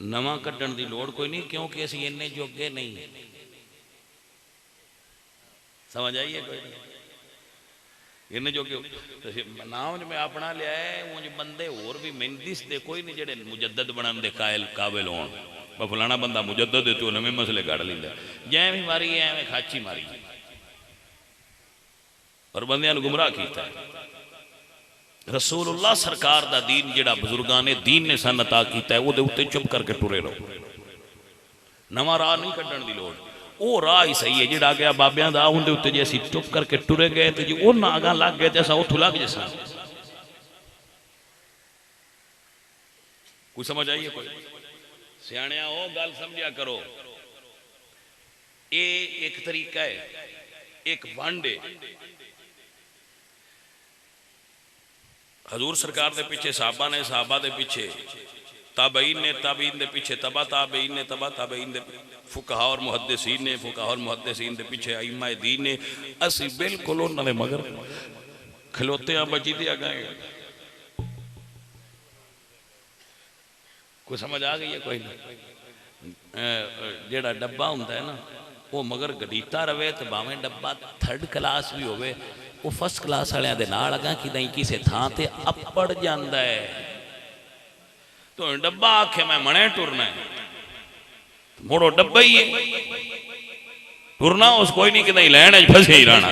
A: नवा कड्ढण दी लोड़ कोई नहीं, क्योंकि असीं इन्ने जोगे नहीं। समझ आइए कोई नहीं। इन्हें जो कि नाम जो मैं अपना लिया है उंज बंदे होर भी मेहनती दे कोई नहीं जेडे मुजद्दद बनने दे काबिल होन फलाना बंदा मुजद्दद है तो नवे मसले कढ़ लेंदा जै भी मारी एवं खाची मारी और बंदियां नूं गुमराह कीता है। रसूलुल्लाह सरकार दा दीन जेड़ा बुजुर्गां ने दीन ने सन अता कीता है उहदे उत्ते चुप करके टुरे रहो नवा राह नहीं कड्डण दी लोड़ वो राह ही सही है जिहड़ा गया बाबियां दा उहदे उत्ते जे असीं चुप करके टुरे गए तो जी उन्हां अगां लग गए तो असां उत्थों लग जसां कोई समझ आई है कोई सियाणिया वो गल समझिया करो ये एक तरीका है एक वंड है हजूर सरकार दे पीछे साहबा ने साहबा दे पीछे ताबईन ने ताबईन दे पीछे तबा ताबईन ने तबा ताबईन दे फुकहा और मुहद्दिसीन ने फुकहा और मुहद्दिसीन दे पीछे अइम्मा दीन ने असी बिल्कुल उन्हां दे मगर खलोते आ बची दे गए कोई समझ आ गई है कोई जेड़ा डब्बा हुंदा है ना वो मगर गडीता रवे तो भावें डब्बा थर्ड क्लास भी होवे वो फर्स्ट क्लास वालियां दे नाल अगां किदां किसी थां ते अपड़ जांदा है तो डब्बा आखे मैं मने टुरना है मोड़ो डब्बा ही है टुरना उस कोई नहीं किदां लैण च फसे ही रहना।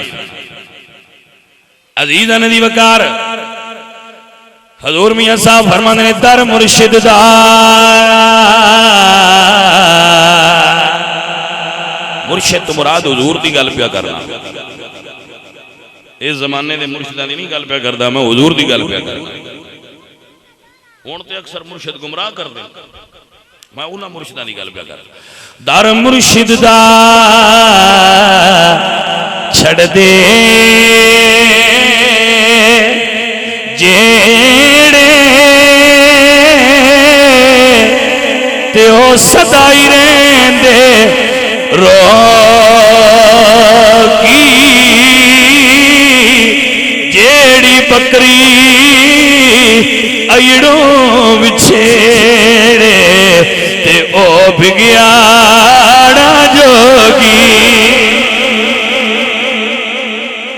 A: अजीज़ नदी वकार हजूर मियां साहब फरमांदे ने दर मुर्शिद दा मुर्शिद तो मुराद हुजूर दी गल पिया करना इस जमाने के मुर्शिदां दी नहीं गल पिया करदा मैं हुजूर दी गल पिया करना हुण ते अक्सर मुर्शिद गुमराह कर दे मैं उन्हां मुर्शिदां दी गल पिया कर दर मुर्शिद दा छड़ दे जेड़े ते ओ सदाई रहंदे रोकी जेड़ी बकरी अयड़ों विछेड़े ते ओ बिग्याड़ा जोगी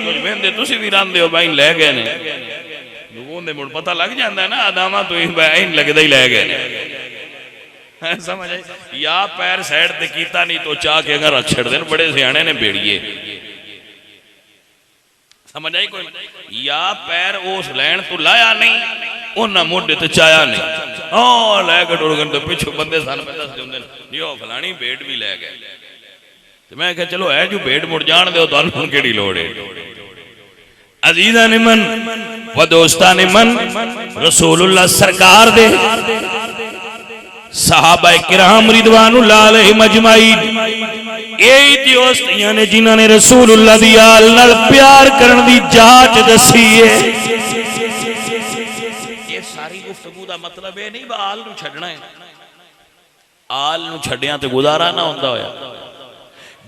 A: कुछ बेंदे तुसी भी रांदे हो भाई ले गए ने लोगों मुड़ पता लग जाता है ना आदामा तो इन लगदा ही लै गए समझ आई या पैर साइड ते कीता नहीं तो चाह के अगर रख छड़ देन बड़े सियाणे ने बेड़िए समझ आई कोई या पैर उस लैन तो लाया नहीं उन्हें मोढे ते चाया नहीं ओ लैके टुर गए तो पिछू बंदे सन पे दस दिंदे जी ओ फलानी भेड़ भी लै गए तो मैं कहा चलो है जो भेड़ मुड़ जान दो तुहानूं किहड़ी लोड़ है। अजीज़ा ने मन व दोस्ता ने मन रसूलुल्लाह सरकार दे सहाबा किराम रिदवानुल्लाह अलैहिम अजमाइन यही दोस्तियां ने जिन्हां ने रसूलुल्लाह दी आल नाल प्यार करन दी जाच दसी है। ये सारी गुफ्तगू दा मतलब ये नहीं आल नूं छड्डना है आल नूं छड्डिया ते गुजारा ना हुंदा होया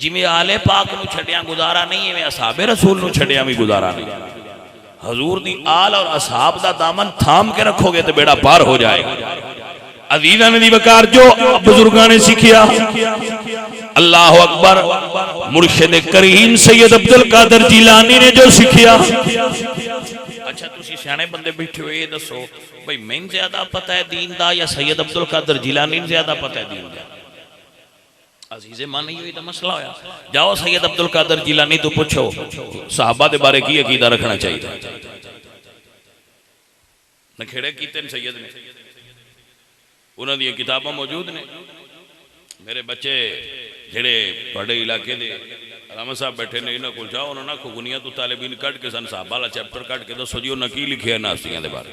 A: जिवें आले पाक नूं छड्डिया गुजारा नहीं है असहाबे रसूल नूं छड्डिया भी गुजारा नहीं। हजूर दी आल और असहाब दा दामन थाम के रखोगे तो बेड़ा पार हो जाएगा। अजीज़ा ने वकार जो बुजुर्गां ने सीखिया अल्लाह अकबर मुर्शिद करीम सैयद अब्दुल कादर जिलानी ने जो सीखिया। अच्छा तुसी सियाणे बंदे बैठे हो ये दसो भाई मैनूं ज्यादा पता है दीन दा या सैयद अब्दुल कादर जिलानी ने ज्यादा पता है दीन दा। अजीज़े मान ही तो मसला होया जाओ सैयद अब्दुल कादर जिलानी तो पूछो साहबा दे बारे की अकीदा रखना चाहिए नखेड़े कीते सैयद ने उन्हां दी किताबां मौजूद ने। मेरे बच्चे जेड़े बड़े इलाके दे रामा साहब बैठे ने इन्हां कोल जाओ उन्हां को गुनिया तो तालिबीन कट के सन साहबा वाला चैप्टर कट के दसो जी उन्हां की लिखिया नास्तियां दे बारे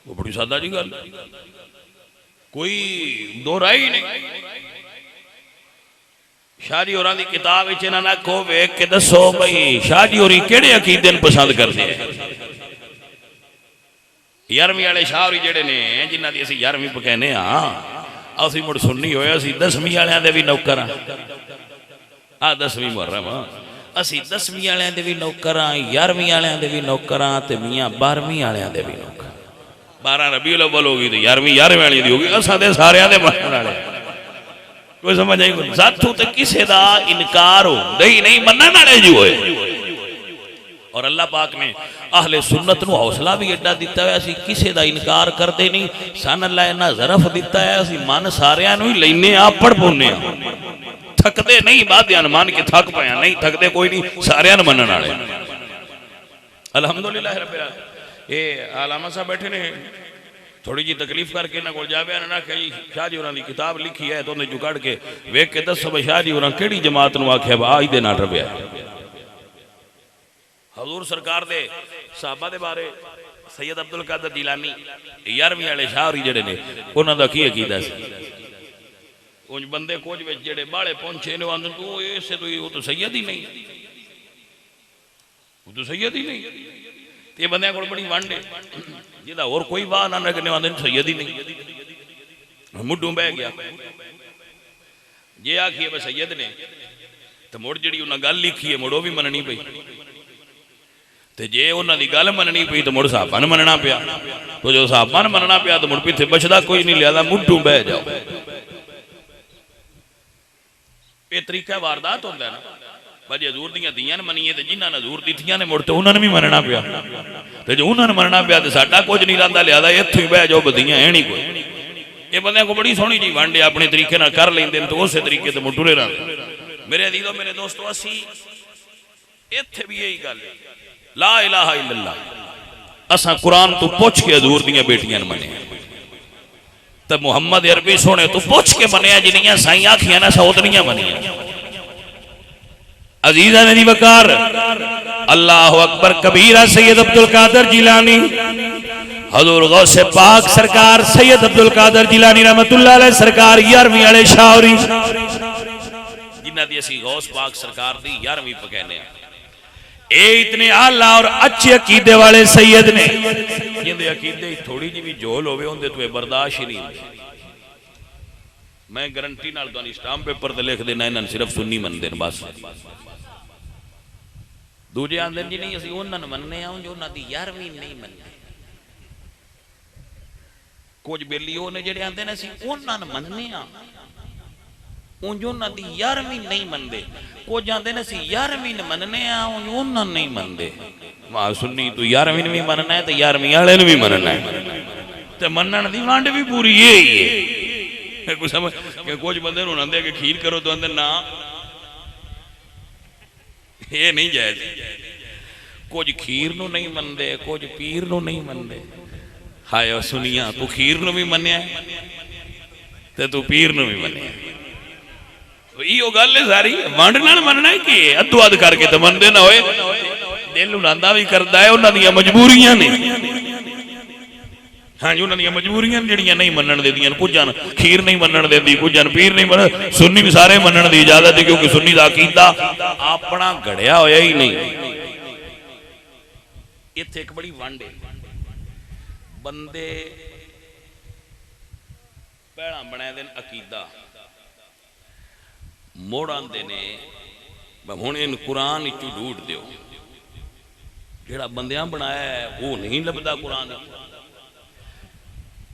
A: वो बड़ी सादा जी गल कोई दो राय ही नहीं। शाह जी होरां दी किताब विच इन्हां ने को वेख के दसो भाई शाह जी होरी किहड़े अकीदे नूं पसंद करदे हैं। 11वीं वाले शाह होरी जेड़े ने जिन्हां दी असीं 11वीं कहने हां असीं मुड़ सुन्नी होए असीं 10वीं वालियां दे भी नौकर हां 10वीं मुहर्रम असीं 10वीं वालियां दे भी नौकर हां 11वीं वालियां दे भी नौकर हां ते मियां 12वीं वालियां दे भी नौकर 12 रबीउल अव्वल होगी तो 11वीं 11वें वाली दी होगी असां दे सारियां दे मनण वाले कोई समझ आई कोई साथू ते किसे दा इनकार होंदा ही नहीं मनण वाले जी होए और अल्लाह पाक ने अहले सुन्नत नूं हौसला भी एडा दिता है, असीं किसी दा इनकार करते नहीं। सन अल्लाह इन्ना ज़रफ दिता है, असीं मन सारियां नूं ही लैने आ, पढ़ पाउने आ, थकदे नहीं। बादियां मान के थक पाया नहीं, थकदे कोई नहीं, सारियां नूं मनण वाले अल्हम्दुलिल्लाह रब्बिल आलमीन। ये आलामा साहब बैठे ने, थोड़ी जी तकलीफ करके इन्हां कोल जावे ना आख्या जी शाह जी होरां दी किताब लिखी है, तो उन्हें जो कढ़ के वेख के दसो भाई शाह जी होरां किहड़ी जमात नूं आख्या वा इहदे नाल रबिया। हजूर सरकार दे साहबा दे बारे सैयद अब्दुल कादर जिलानी 11वीं वाले शाहरी जिहड़े ने उन्हां दा की अकीदा सी। उंज बंदे कुछ विच जिहड़े बाहले पहुंचे ने आंदे तू इसे तो वो तो सैयद ही नहीं, वो तो सैयद ही नहीं। ये बंदे कोल बड़ी वंड है, जिहदा होर कोई वाह ना लगने आंदे सैयद ही नहीं, मुड्ढों बह गया। जे आखिए वे सैयद ने तो मुड़ जिहड़ी उन्हां गल लिखी है मुड़ वो भी मननी पई, ते जे उन्हां दी गल मननी पई तो मुड़ साहबां नूं मनना पिया, तो जो साहबां नूं मनना पिया तो मुड़ पिछे बचदा कोई नहीं, लिया मुड्ढों बह जाओ। ये तरीका वारदात होंदा है ना, भाजी हजूर दियां धीआं ने मनीए, जिन्हां ने हजूर दित्तियां ने मुड़ तो उन्हां नूं भी मनना पिया, ते जो उन्हां नूं मनना पिया तो साडा कुछ नहीं रहिंदा, लिया इत्थों ही बह जाओ, बदियां है नहीं कोई। ये बंदियां को बड़ी सोहनी जी वंड अपने तरीके नाल कर लैंदे ने, तो उस तरीके ते मुड़ टुरे रहिंदे। मेरे अजीजों मेरे दोस्तों, असीं इत्थे भी यही गल है, ला इलाहा इल्लल्लाह असां कुरान तो पुछ के हजूर दियां बेटियां ने मने, तो मुहम्मद अरबी सोने तो पुछ के मनिया, जिन्नियां साईं आखियां ना सौतनियां मनिया। अजीजा ने दी वकार अल्लाह अकबर कबीरा सैयद अब्दुल कादर जिलानी हजूर गौसे पाक सरकार सैयद अब्दुल कादर जिलानी रहमतुल्लाह अलैह सरकार 11वीं वाले शाहरी, जिन्हां दी असीं गौस पाक सरकार दी 11वीं पकैने आ। ये इतने आला और अच्छे अकीदे वाले सैयद ने, जिंदे अकीदे थोड़ी जी भी झोल होवे उनदे तो बर्दाश्त ही नहीं होंदी। मैं गारंटी नाल तुहानू स्टाम्प पेपर ते लिख देना, इन्हां सिर्फ सुन्नी मनदे ने बस। दूजे आंदे जी नहीं असीं उन्हां नूं मनने आ जो उन्हां दी 11वीं नहीं मनदे। कुछ बेली वो ने जिहड़े आंदे ने असीं उन्हां नूं मनने आ उंज उन्हां दी 11वीं नहीं मनदे। कुछ आंदे ने असीं 11वीं मनने आ उंज उन्हां नहीं मनदे। वाह सुन्नी तू 11वीं भी मनना है तो 11वीं वाले नूं भी मनना है, ते मनण दी वंड भी पूरी ये ही है। कुछ समझ कि कुछ बंदे नूं आंदे कि खीर करो तो आंदे ना, ये नहीं जायज। कुछ खीर नूं नहीं मनदे, कुछ पीर नूं नहीं मनदे। हाय सुनिया तू खीर नूं भी मन्निया ते तू पीर नूं भी मन्निया, इहो गल है सारी। वंड नाल मनना है कि अद्धो अध करके तो मनदे ना होए, दिल उन्हां भी करदा है, उन्हां दी मजबूरियां ने। हाँ जी उन्हां दी मजबूरियां जिहड़ियां नहीं मनण देदियां, कुझां खीर नहीं मनण देदी, कुझां पीर नहीं मन, सुन्नी भी सारे मनण दी इजाजत है, क्योंकि सुन्नी दा अकीदा अपना घड़िया होया ही नहीं। इत्थे एक बड़ी वंड है, बंदे पहला बनाए दिन अकीदा मोड़ आंदे ने हुण इन कुरान चू ढूंढ दियो, जेड़ा बंदियां बनाया है वो नहीं लभदा कुरान।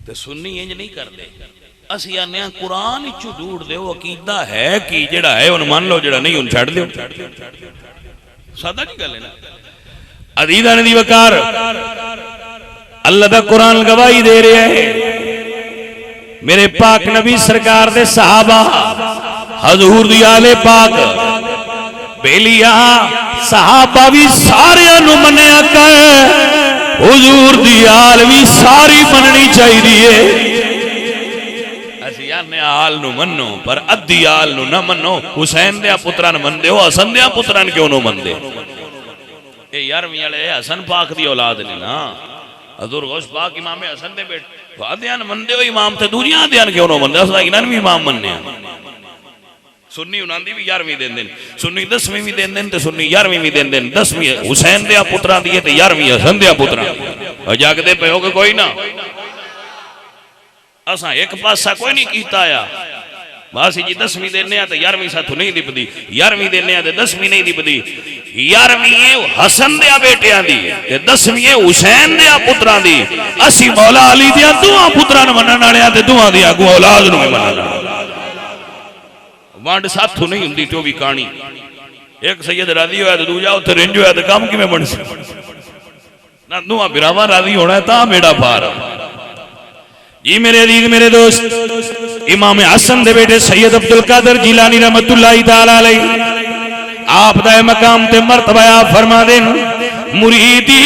A: ते सुन्नी इंज नहीं करते, असीं आने कुरान चू ढूंढ दियो अकीदा है कि जेड़ा है उन मान लो, जेड़ा नहीं उन छड्ड दियो। सादा जी गल है ना। अजीज़ान दी वकार अल्लाह दा कुरान गवाही दे रहा है, मेरे पाक नबी सरकार दे सहाबा हजूर दी आले पाक बेलिया सहाबा भी सारे नूं मन्निया कर, हुजूर दी आल भी सारी मननी चाहिए। असीं आने आल नूं मन्नो पर अद्धी आल नूं ना मन्नो। हुसैन दे पुत्रां नूं मनदे हो, हसन दे पुत्रां क्यों नूं मनदे? ये 11वीं वाले हसन पाक दी औलाद ने ना, हजूर गौस पाक इमाम हसन दे बेटे वादियां मनदे हो इमाम, ते दूजियां दियां क्यों ना मनदे? असां इन्हां भी इमाम मनने। सुन्नी उन्हां दी भी 11वीं देंदे ने, सुन्नी 10वीं भी देंदे ने, ते सुन्नी 11वीं भी देंदे ने। 10वीं हुसैन दे पुत्रां दी ते 11वीं हसन दे पुत्रां। और जागदे पे हो के कोई ना, असां एक पासा कोई नहीं कीता आ। बस जी 10वीं देने तो 11वीं साथों नहीं दिपदी, 11वीं देने तो 10वीं नहीं दिपदी। 11वीं हसन दे बेटियां दी ते 10वीं हुसैन दे पुत्रां दी। असी मौला अली दे दोवां पुत्रां नूं मनण वाले ते दोवां दी अगू औलाद नूं मनण वाले। वंड साथों नहीं हुंदी, जो भी कहानी
B: एक सैयद राजी होया तो दूजा उत्थे रिंज होया तो काम किवें बन सी ना दूआ बिरावा राजी होना है तां बेड़ा पार जी मेरे अजीज मेरे दोस्त इमाम हसन दे बेटे सैयद अब्दुल कादर जिलानी रहमतुल्लाह तआला अलैहि आप दा मकाम ते मर्तबा आप फरमा देन मुरीदी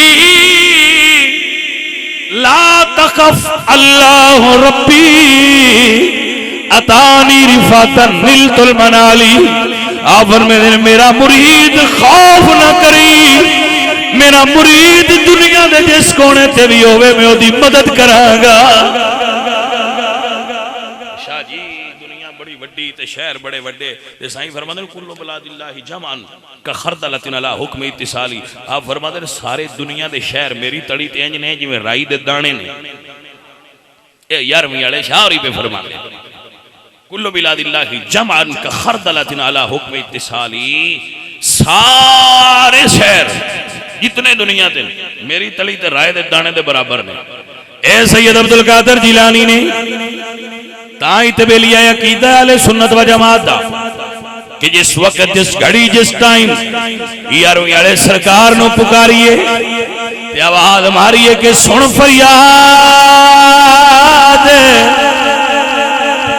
B: ला तखफ अल्लाह रब्बी अतानी रिफातन निलतुल मनाली आप फरमाते हैं मेरा मुरीद खौफ ना करी मेरा मुरीद दुनिया दे जिस कोने ते भी होवे मैं ओदी मदद करांगा शाह जी दुनिया बड़ी वड्डी ते शहर बड़े वड्डे ते साईं फरमाते हैं कुल्लु बलादिल्लाहि जमान का खरदलतिन अला हुक्म इत्तिसाली आप फरमाते हैं सारे दुनिया दे शहर मेरी तड़ी ते इंज ने जिवें राई दे दाने ने ए 11वीं वाले शाह होरी पे फरमाते कुल्लु बिलादिल्लाहि जमान का खरदलतिन अला हुक्म इत्तिसाली सारे शहर जितने दुनिया ते मेरी तली ते राय दे दाने दे बराबर ने ए सैयद अब्दुल कादर जिलानी ने ताई ते बेलिया अकीदा अहले सुन्नत व जमात दा कि जिस वक्त जिस घड़ी जिस टाइम 11वीं वाले सरकार नु पुकारिए ते आवाज मारिए कि सुन फरियाद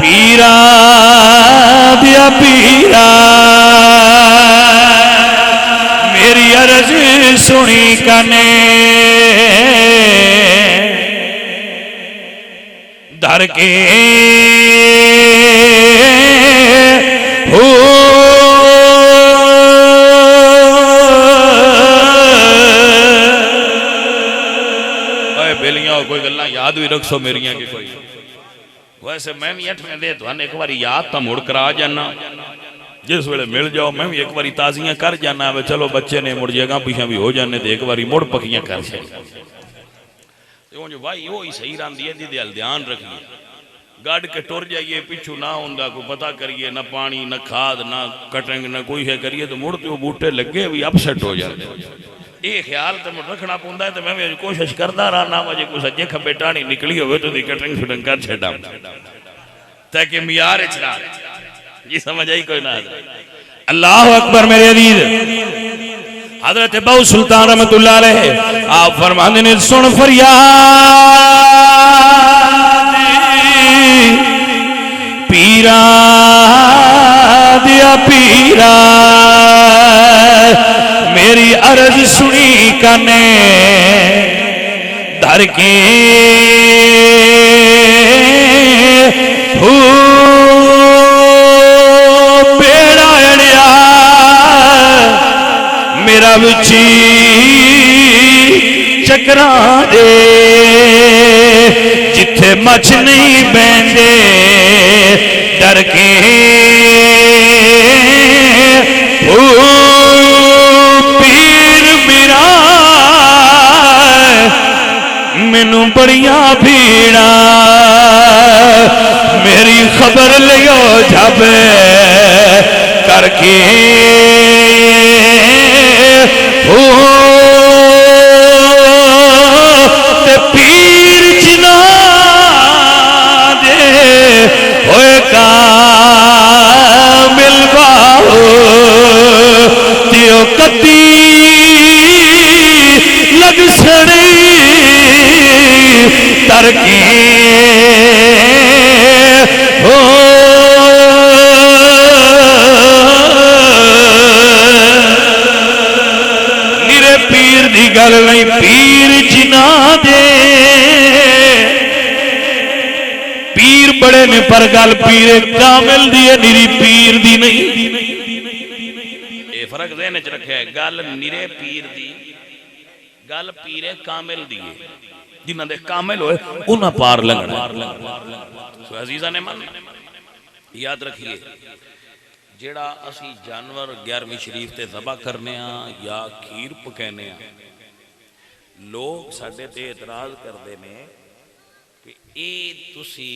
B: पीरा दिया पीरा मेरी अर्ज सुनी कने धर के हो बेलियां कोई गल्लां याद भी रखो मेरियां की कोई वैसे मैं भी 8वें दे तुहानू एक बार याद तो मुड़ करा जाना जिस वेले मिल जाओ मैं भी एक बार ताजियां कर जाना वे चलो बच्चे ने मुड़ जगह पिछा भी हो जाने तो एक बार मुड़ पक्कियां कर भाई वो ही सही रही है ध्यान ध्यान रखिए गढ़ के टुर जाइए पिछू ना होंदा कोई पता करिए ना पानी ना खाद ना कटिंग ना कोई है करिए तो मुड़ तो बूटे लगे भी अपसेट हो जाते ये ख्याल तो रखना पौंदा है तो मैं भी कोशिश करता रहा ना मुझे कुछ अजे खब्बे टाणी निकली हो तो कटिंग शुटिंग कर छड़ा ताकि मियार चला जी समझ आई कोई ना अल्लाह अकबर मेरे अजीज हजरत बहु सुल्तान रहमतुल्लाह अलैह आप फरमाते ने सुन फरियाद पीरा दिया पीरा मेरी अर्ज सुनी कने धर के बेड़ा अड़िया मेरा विची चकरा दे जिथे मच नहीं बहते डर के पीर मेरा मैनू बड़िया भीड़ा मेरी खबर लियो जब करके ते पीर जिना दे होए का मिलवा त्यो कती लग सड़ी तरकी हो निरे पीर दी गल नहीं पीर जिना दे पीर बड़े ने पर गल पीर कामिल दी है निरी पीर दी नहीं ये फर्क ज़हन च रखा है गल निरे पीर दी गल पीरे कामिल दी है जिन्हां दे कामिल होए उन्हां पार लंघना सो अजीज़ा ने मन याद रखिए जेड़ा असी जानवर 11वीं शरीफ ते ज़बा करने या खीर पकाने लोग साडे ते एतराज करते हैं कि ये तुसी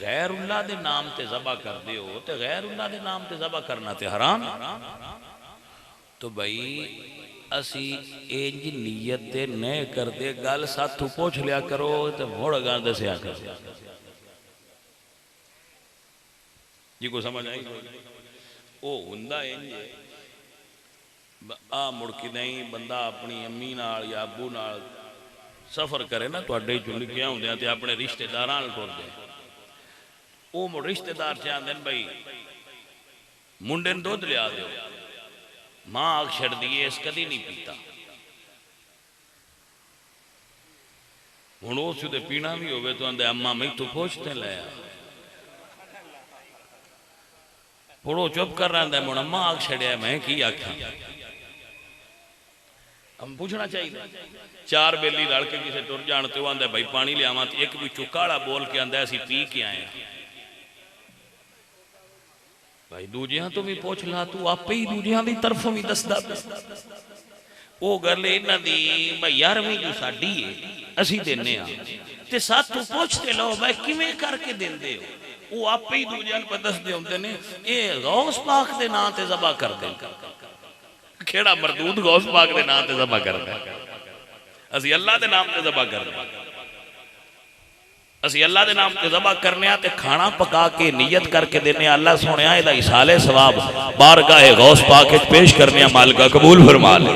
B: गैरुल्लाह दे नाम ते ज़बा करते हो तो गैरुल्लाह दे नाम ते ज़बा करना ते हराम तो भाई असी इंज नीयत दे न करते गल साथू पूछ लिया करो तो मुड़ अगा दसिया करो जी को समझ आई ओ हुंदा इंज
A: आ मुड़ के नहीं बंदा अपनी अम्मी नाल या अबू नाल सफ़र करे ना तुहाडे चों निक्कियां हुंदियां ते अपने रिश्तेदारां नाल टुरदे वो मुड़ रिश्तेदार चाहते हैं भाई मुंडे नूं दुध लिया दो मां आख छड्डी है इस कदी नहीं पीता हुण उस ते पीना भी होवे तो आंदे अम्मा मैं तू पूछते लाया पुड़ो चुप कर रहा है मुड़ अम्मा आख छड़िया मैं की आख्या हम पूछना चाहिए चार बेली रल के किसी टुर जान तो आंदा भाई पानी लियावां ते एक विचों काला बोल के आंदा असीं पी के आए भाई दूजियां तो भी पूछ ला तू आपे ही दूजियां दी तरफों भी दसदा वो गल इन्हां दी भाई 11वीं जो साडी है असीं देने आ ते साथ तू पूछते लो भाई किवें करके देंदे हो वो आपे ही दूजियां नूं दसदे हुंदे ने ये गौस पाक दे नां ते ज़बा कर दे केड़ा मरदूद गौस पाक दे नां ते ज़बा करदा असीं अल्लाह दे नाम ते ज़बा करदे असीं अल्लाह दे नाम ते ज़बा करने आ ते खाना पका के नियत करके देने अल्लाह सोहणिया इहदा इसाले सवाब बारगाह गौस पाक विच पेश करने मालिका कबूल फरमा ले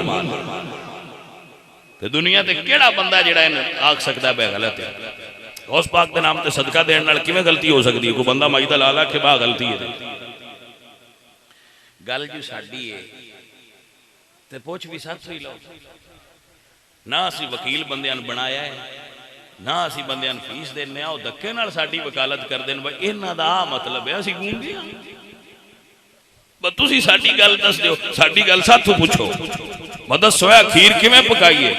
A: ते दुनिया ते केड़ा बंदा जेड़ा आख सकदा है गलत है गौस पाक दे नाम ते सदका देने नाल किवें गलती हो सकदी है कोई बंदा मजदा ला ला के बा गलती है गल जो साडी है ते पूछ भी सच ही लो ना असीं वकील बंदियां नूं बनाया है ना असीं बंदियां नूं फीस देने आ धक्के नाल साडी वकालत करदे ने भाई इन्हां दा मतलब है असीं गूंगे बस तुसीं साडी गल दस दिओ साडी गल साथों पुछो मदद सोया खीर किवें पकाईए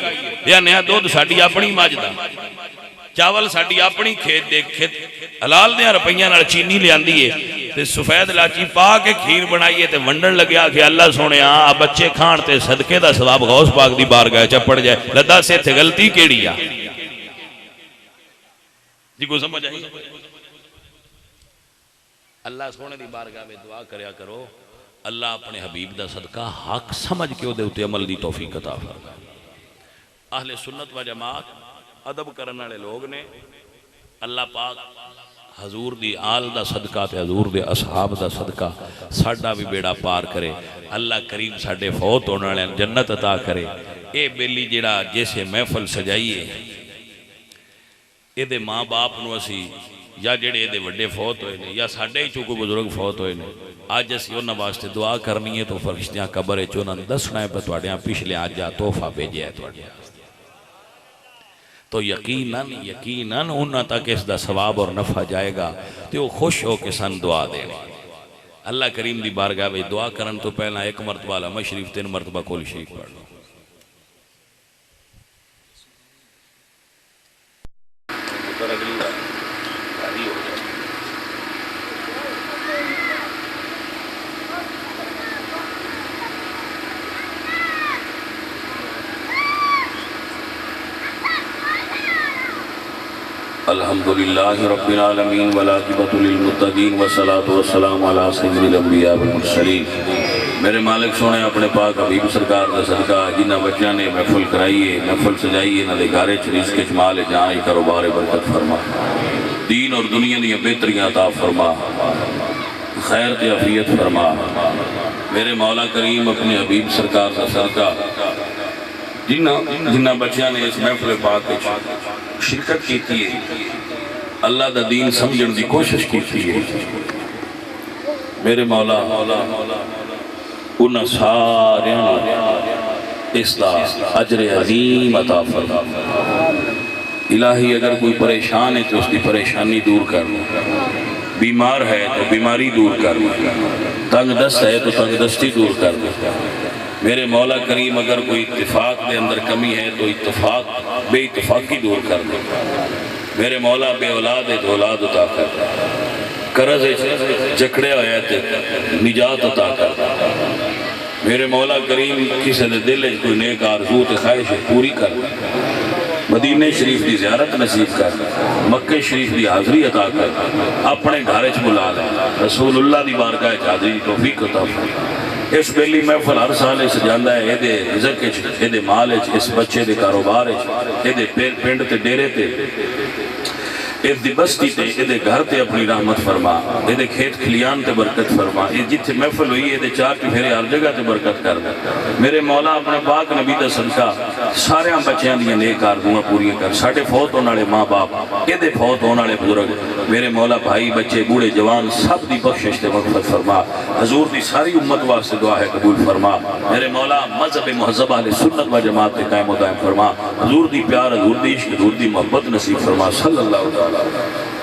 A: या नया दुध साडी अपनी मझ दा चावल साडी अपनी खेत दे खेत हलाल दे रुपइयां नाल चीनी लियांदी है ते सफेद इलाची पा के खीर बनाईए ते वंडन लग्या कि अल्लाह सोहणिया आ बच्चे खाण ते सदके दा सवाब गौस पाक दी बारगाह च पड़ जाए लद्दा से इत्थे गलती केड़ी आ जी को समझ आई अल्लाह सोहणे दी बारगाह में दुआ करया करो अल्लाह अपने हबीब दा सदका हक समझ के उहदे उत्ते अमल दी तौफीक अता फरमाए अहले सुन्नत व जमात अदब करने वाले लोग ने अल्लाह पाक हजूर दी आल दा सदका ते हजूर दे असहाब दा सदका साडा भी बेड़ा पार करे अल्लाह करीम साडे फौत होने वाले जन्नत अता करे ये बेली जिहड़ा जैसे महफल सजाईए ये माँ बाप नूं असी या जेड़े ये वड्डे फौत होए ने या साडे ही चों कोई बुजुर्ग फौत होए ने अज असी उन्हां वास्ते दुआ करनी है तो फरिश्तियां कबर च उन्हां नूं दसना है पर तुहाडियां पिछले अज आ तोहफा भेजिया है तुहाडे तो यकीनन उन्हां तक इसका सवाब और नफा जाएगा तो वो खुश हो के सन दुआ देने अल्लाह करीम की बारगाह में दुआ करन तो पहला एक मरतबा लमा शरीफ 3 मरतबा कुल शरीफ पढ़ लो अल्हम्दुलिल्लाह रब्बिल आलमीन वलाकिबतुल लिल मुत्तकीन वस्सलातु वस्सलामु अला सय्यिदिल अंबिया वल मुरसलीन। मेरे मालिक सोने अपने पाक हबीब सरकार का सदका जिन्होंने बच्चों ने महफिल कराई है महफिल सजाई है इन्होंने घरे च रिज़्क़ च माल जहाँ कारोबार बरकत फरमा दीन और दुनिया दी बेहतरियां अता फरमा खैर ते अफियत फरमा। मेरे मौला करीम अपने हबीब सरकार का सदका जिन्ना बच्चों ने इस महफिल पाक शिरकत की है अल्लाह दा दीन समझण की कोशिश की है मेरे मौला उन्हां सारियां इसदा अजर अजीम अता फरमा। इलाही अगर कोई परेशान है तो उसकी परेशानी दूर कर, बीमार है तो बीमारी दूर कर, तंग दस्त है तो तंग दस्ती दूर कर। मेरे मौला करीम अगर कोई इत्तिफाक के अंदर कमी है तो इत्तिफाक बेइत्तिफाकी दूर कर दे। मेरे मौला बे औलाद है तो औलाद अता कर, कर्ज जकड़े होया तो निजात अता कर। मेरे मौला करीम किसी के दिल कोई नेक आरज़ू ते ख्वाहिश पूरी कर, मदीने शरीफ की ज़ियारत नसीब कर, मक्के शरीफ की हाज़री अता कर, अपने घर च बुला ले, रसूलुल्लाह की बारगाह च हाज़री की तौफीक अता फरमा। इस बेली महफिल हर साल इस जाता है ये रिज़्क़ ये माल इस बच्चे के कारोबार ये पिंड ते डेरे ते ਇਹਦੀ ਬਸਤੀ ਤੇ ਇਹਦੇ ਘਰ ਤੇ ਆਪਣੀ ਰਹਿਮਤ ਫਰਮਾ, ਇਹਦੇ ਖੇਤ ਖਲਿਆਨ ਤੇ ਬਰਕਤ ਫਰਮਾ। ਇਹ ਜਿੱਥੇ महफिल हुई ये चार चुफेरे हर जगह से बरकत कर दे मेरे मौला। अपने पाक नबी का सदका सारे बच्चों दी नेक आरज़ूआं पूरियां कर। साडे फौत होने वाले माँ बाप, ये फौत होने वाले बुजुर्ग, मेरे मौला भाई बच्चे बूढ़े जवान सब की बख्शिश ते मग़फ़िरत फरमा। हजूर की सारी उम्मत वास्ते दुआ है कबूल फरमा। मेरे मौला मज़हब महज़ब अहले सुन्नत व जमात के कायम व दायम फरमा। हजूर की प्यार, हजूर की इश्क, हजूर की मोहब्बत नसीब फरमा। सल्लल्लाहु अलैहि वसल्लम।